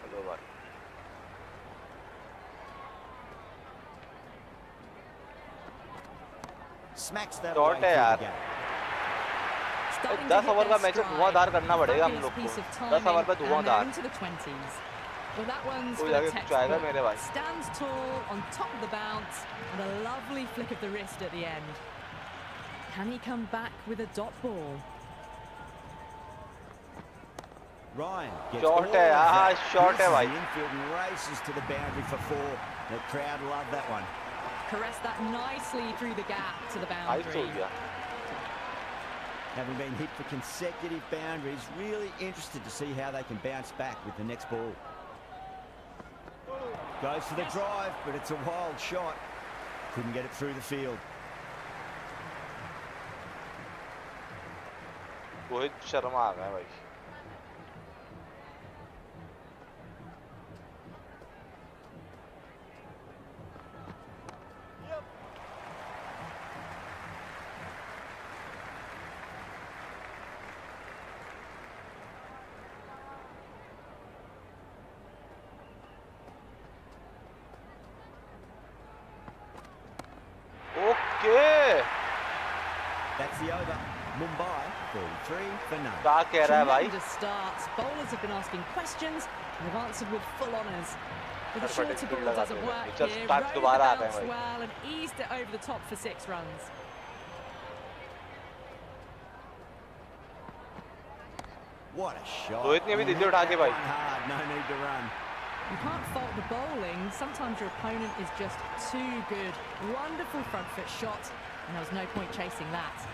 चलो भाई। Smacks that Shot away है through यार। the gap. Starting to 10 hit over का their match है, stride. धुआंधार करना पड़ेगा हम Fabulous लोग piece को। of 10 ओवर timing, पे and they're Dhuandhar. into the 20s. Well, that one's कोई for the आगे कुछ आएगा मेरे textbook. भाई। Stands tall on top of the bounce and a lovely flick of the wrist at the end. Can he come back with a dot ball? Ryan gets Shot all है of यार, that. shot है Pierces भाई। the infield and races to the boundary for 4. The crowd love that one. Caressed that nicely through the gap to the ice हो boundary. गया। Having been hit for consecutive boundaries, really interested to see how they can bounce back with the next ball. Goes for the drive, but it's a wild shot. Couldn't get it through the field. Rohit Sharma आ गए भाई। 3 for none. क्या कह रहा है भाई? Tremendous start. Bowlers have been asking questions and they've answered with full honours. But the But shorter it ball doesn't लगाते work हैं. Just here. start Rode the दोबारा आते हैं bounce भाई. well and eased it over the top for 6 runs. What a shot. Rohit ने भी He Delhi hit उठा that के भाई. one hard, no need to run. You can't fault the bowling. Sometimes your opponent is just too good. Wonderful front foot shot, and there was no point chasing that.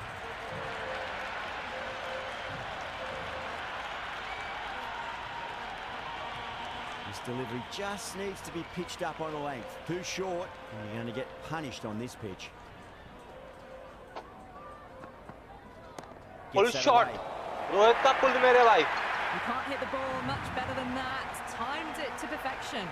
This delivery just needs to be pitched up on a length. Too short, and you're going to get punished on this pitch. Full Gets that shot. away. Rohit का पुल मेरे भाई. You can't hit the ball much better than that. Timed it to perfection.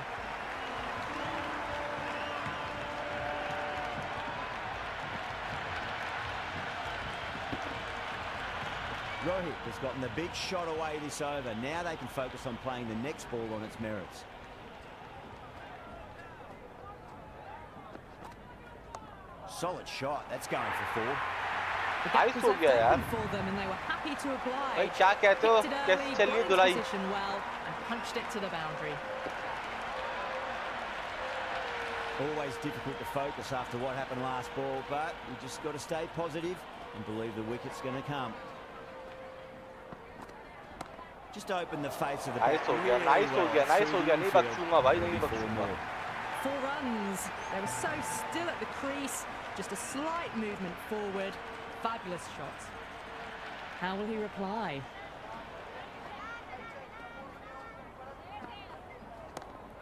Rohit has gotten the big shot away this over. Now they can focus on playing the next ball on its merits. Solid shot. That's going for 4. The gap Nice was हो left गया यार. open for them, and they were happy to oblige. भाई क्या कहते हो? Picked it कैसे early, चलिए got धुलाई? into position well, and punched it to the boundary. Always difficult to focus after what happened last ball, but you just got to stay positive and believe the wicket's going to come. Just open the face of the Nice bat हो गया, really nice हो well गया, nice through हो the गया. नहीं infield बख्शूंगा भाई, नहीं before बख्शूंगा. more. 4 runs. They were so still at the crease. Just a slight movement forward. Fabulous shot. How will he reply?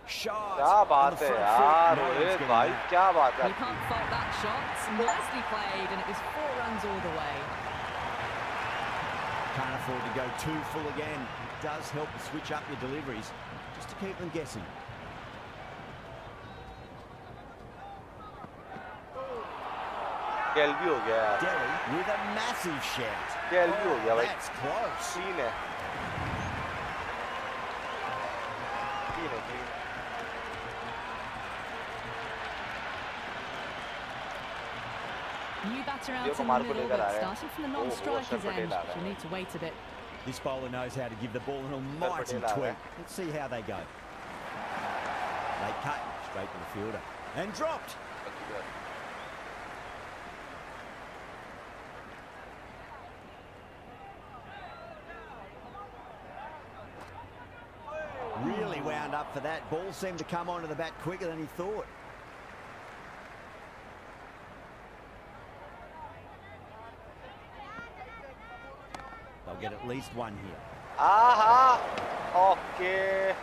Shot. क्या on बात the है front यार foot. No one's Rohit getting भाई, that. क्या बात है? You can't fault that shot. Nicely played, and it was 4 runs all the way. Can't afford to go too full again. It does help to switch up your deliveries just to keep them guessing. कैल भी हो गया यार. Delhi with a massive shout. कैल भी हो गया भाई. That's close. Clean है. Clean है, clean. New batter out Dio in the Kumar को middle, लेकर but आया. starting from the वो non-striker's अक्षर end. पटेल आ रहा You'll है. need to wait a bit. This bowler knows how to give the ball an almighty Patel aa raha tweak. hai. Let's see how they go. They cut straight to the fielder. And dropped. Really wound up for that. Ball seemed to come onto the bat quicker than he thought. They'll get at least one here. Aha! Okay.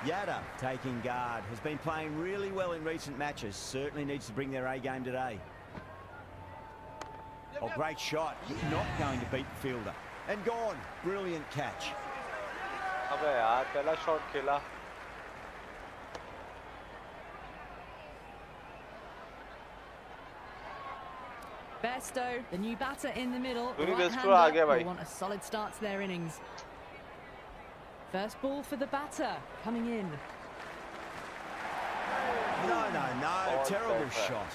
Yadav taking guard, has been playing really well in recent matches. Certainly needs to bring their A game today. Oh, great shot. Not going to beat the fielder. And gone. Brilliant catch. अबे यार पहला shot खेला. Besto, the new batter in the middle. Dhoni Right Besto aa hander, gaya bhai. will want a solid start to their innings. First ball for the batter, coming in. No. Oh, Terrible perfect. shot.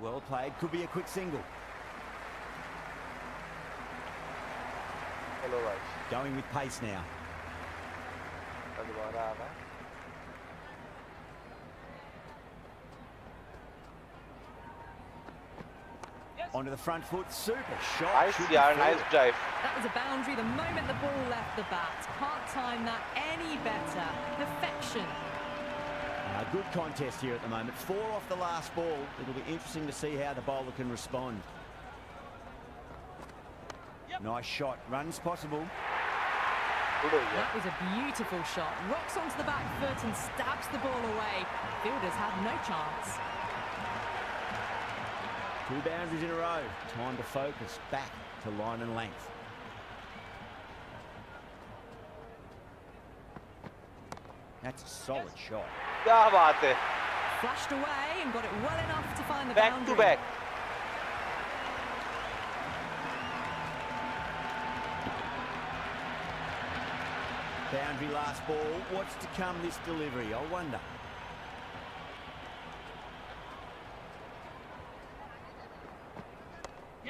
Well played. Could be a quick single. चलो भाई. Going with pace now. दोबारा आ रहा है. Onto the front foot. Super shot. Nice Should be यार, full. nice drive. That was a boundary the moment the ball left the bat. Can't time that any better. Perfection. Good contest here at the moment. 4 off the last ball. It'll be interesting to see how the bowler can respond. Nice shot. Runs possible. Good हो गया. That was a beautiful shot. Rocks onto the back foot and stabs the ball away. Fielders had no chance. 2 boundaries in a row. Time to focus back to line and length. That's a solid shot. क्या बात है. Flashed away and got it well enough to find the Back boundary. to back. Boundary last ball. What's to come this delivery? I wonder.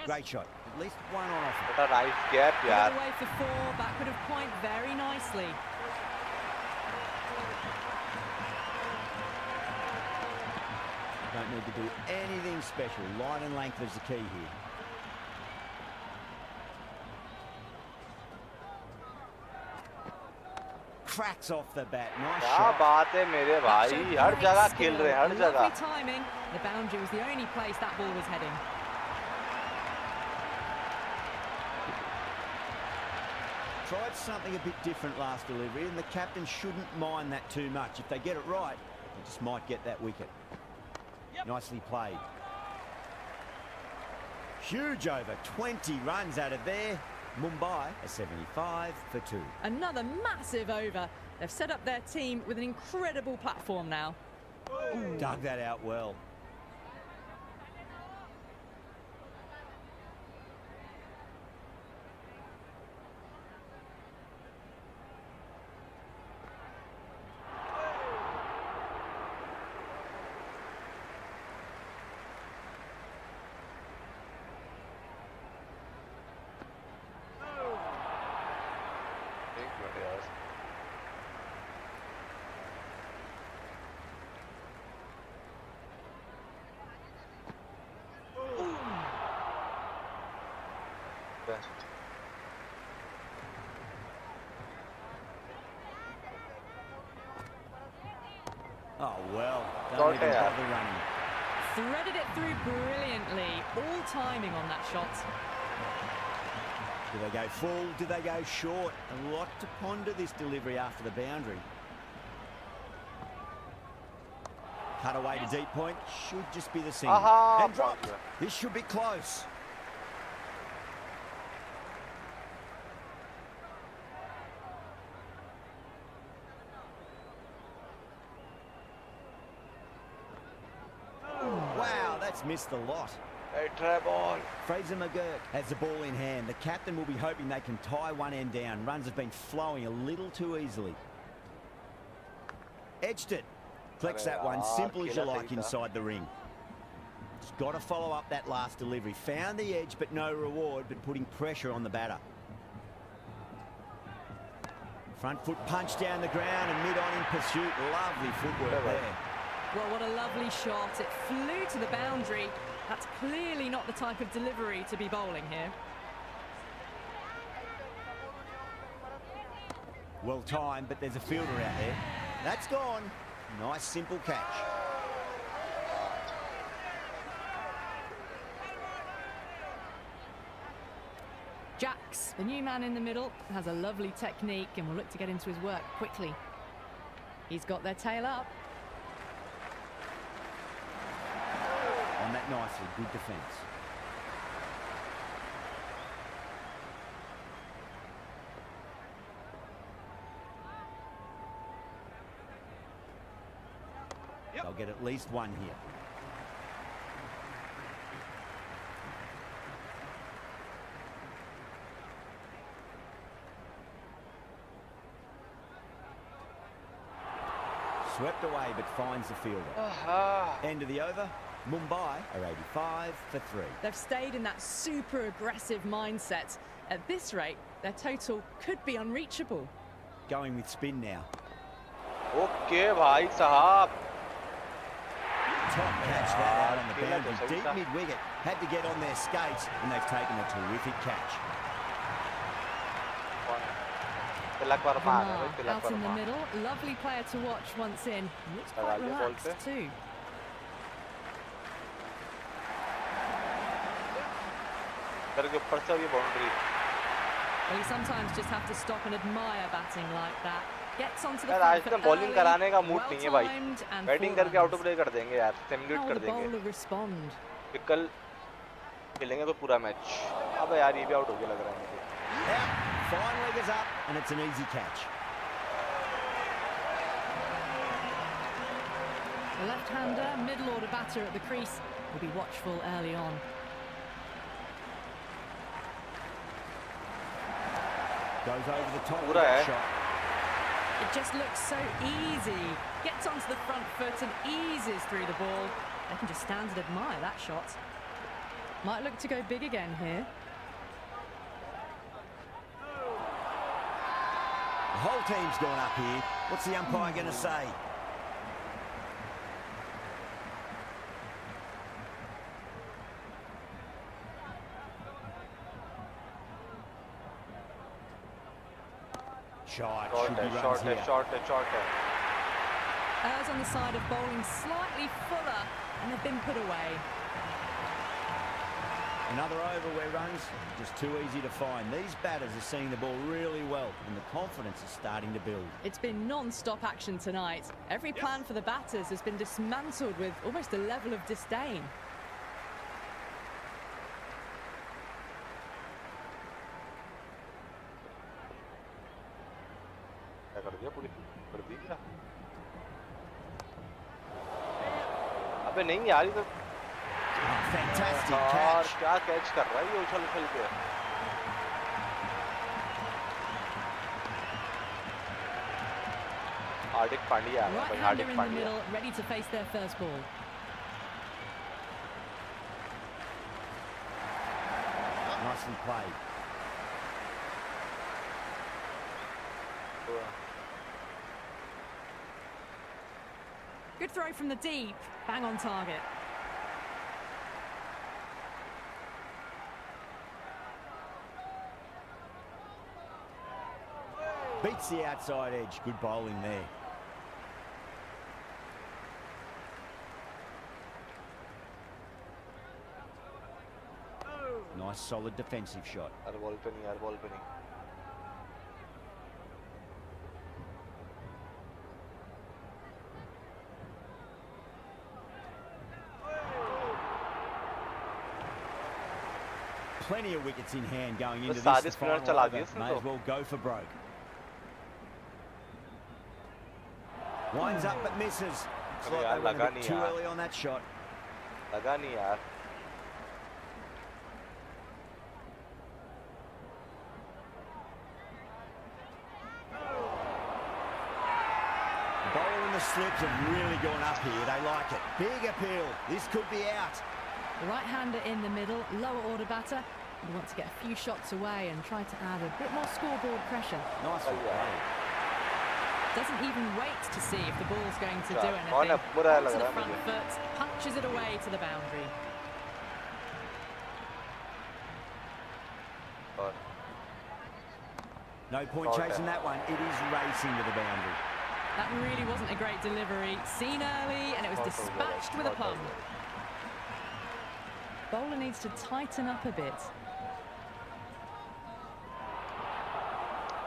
Great shot. At least one on offer. What a nice gap, Put yaar. it away for 4, backward of point very nicely. Don't need to do anything special. Line and length is the key here. Cracks off the bat. Nice क्या shot. बात है मेरे भाई, Showed हर great जगह skill. खेल रहे हैं, हर Lovely जगह. timing. The boundary was the only place that ball was heading. Tried something a bit different last delivery, and the captain shouldn't mind that too much. If they get it right, they just might get that wicket. Nicely played. Huge over. 20 runs out of there. Mumbai a 75 for 2. Another massive over. They've set up their team with an incredible platform now. Dug that out well. एक minute यार. Best. Oh, well. Got Don't even it. bother running. Threaded it through brilliantly. All timing on that shot. Do they go full? Do they go short? A lot to ponder this delivery after the boundary. Cut away to deep point. Should just be the single. Aha, And dropped. pहुंच गया. This should be close. Wow, that's missed the lot. Hey, try ball. Fraser McGurk has the ball in hand. The captain will be hoping they can tie one end down. Runs have been flowing a little too easily. Edged it. Flex that one, simple as you like inside the ring. Just got to follow up that last delivery. Found the edge, but no reward, but putting pressure on the batter. Front foot punch down the ground and mid-on in pursuit. Lovely footwork there. Well, what a lovely shot. It flew to the boundary. That's clearly not the type of delivery to be bowling here. Well timed, but there's a fielder out there. That's gone. Nice, simple catch. Jax, the new man in the middle, has a lovely technique and will look to get into his work quickly. He's got their tail up. On that nicely, good defence. They'll get at least one here. Swept away, but finds the fielder. Aha. End of the over. Mumbai are 85 for 3. They've stayed in that super aggressive mindset. At this rate, their total could be unreachable. Going with spin now. Okay, भाई साहब. Top catch that out on the खेला तो boundary. सही Deep था. mid-wicket. Had to get on their skates, and they've taken a terrific catch. Tilak Varma आ गया भाई, Kumar Tilak out in the Verma. middle. Lovely player to watch once in. Looks लगा quite लिया ball पे. relaxed too. घर के ऊपर से अब ये boundary. Well, you sometimes just have to stop and admire batting like that. Gets onto the यार front आज foot तो बॉलिंग early, कराने का मूड नहीं है भाई. well-timed and बैटिंग करके 4 आउट runs. प्ले कर देंगे यार, How सिमुलेट will कर the देंगे. bowler respond? फिर कल खेलेंगे तो पूरा मैच. अबे यार ये भी आउट हो गया लग रहा है मुझे. Out. Fine leggers up, and it's an easy catch. The left-hander, middle-order batter at the crease, will be watchful early on. Goes over the top with पूरा that है. shot. It just looks so easy. Gets onto the front foot and eases through the ball. They can just stand and admire that shot. Might look to go big again here. The whole team's gone up here. What's the umpire going to say? Shot. Should be runs here. Short है. Errs on the side of bowling slightly fuller, and they've been put away. Another over where runs just too easy to find. These batters are seeing the ball really well, and the confidence is starting to build. It's been non-stop action tonight. Every plan for the batters has been dismantled with almost a level of disdain. क्या कर दिया पूरी कर दी क्या? अबे नहीं यार ये तो Fantastic यार catch. क्या कैच कर रहा है ये उछल उछल के. Hardik Pandya Right hander Hardik in the Pandya. middle, ready to face their first ball. Nicely played. Good throw from the deep, bang on target. Beats the outside edge. Good bowling there. Nice solid defensive shot. यार ball पे नहीं यार ball पे नहीं. Plenty of wickets in hand going into सारे this spinner final चला over. दिए इसने May तो. as well go for broke. Winds up but misses. Looks अरे like यार they went लगा a bit नहीं too यार. early on that shot. लगा नहीं यार. Bowler and the slips have really gone up here. They like it. Big appeal. This could be out. The right-hander in the middle, lower order batter. We want to get a few shots away and try to add a bit more scoreboard pressure. Nicely played. Doesn't even wait to see if the ball's going to do कौन anything. है? बुरा लग Onto the रहा है front मुझे. foot, punches it away to the boundary. और No point Short chasing that one. It is racing to the boundary. That really wasn't a great delivery. Seen early, and it was dispatched with a plum. Bowler needs to tighten up a bit.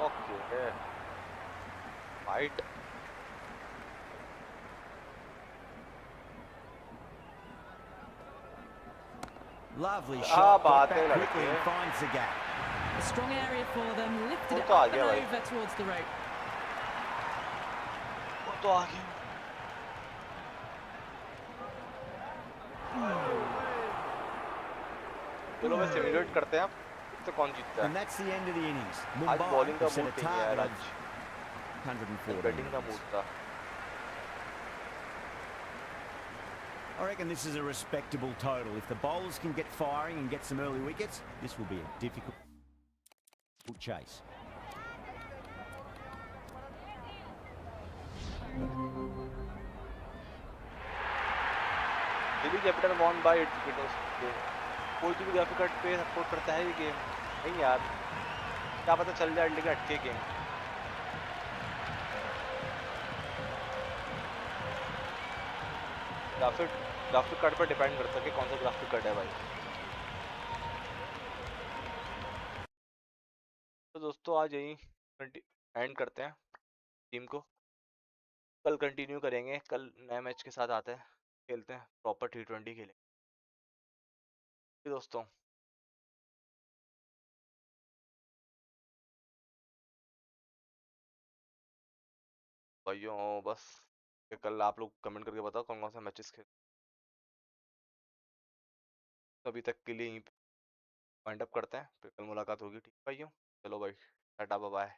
Okay. Fight. Lovely Ah, shot. Got baat back hai quickly ladke. and finds the gap. A strong area for them, lifted वो it तो आ up and गया भाई. over towards the rope. वो तो आ गया. चलो मैं simulate करते हैं. तो कौन जीतता And है? that's the end of the innings. आज Mumbai बॉलिंग का have set मूड a नहीं है यार target आज. of 140. बैटिंग का मूड था. I reckon this is a respectable total. If the bowlers can get firing and get some early wickets, this will be a difficult chase. Delhi capital won by it's wickets. कोई तो भी graphic card पे support करता है ये game. नहीं यार क्या पता चल जाए लेकिन अटके गेम. ग्राफिक कार्ड पर डिपेंड करता है कि कौन सा ग्राफिक कार्ड है भाई. तो दोस्तों आज यहीं एंड करते हैं टीम को. कल कंटिन्यू करेंगे. कल नए मैच के साथ आते हैं, खेलते हैं, प्रॉपर T20 खेलेंगे. दोस्तों भाइयों बस कल आप लोग कमेंट करके बताओ कौन कौन सा मैचेस खेल. अभी तक के लिए वाइंड अप करते हैं, फिर कल मुलाकात होगी. ठीक भाइयों, चलो भाई, टाटा बाय बाय.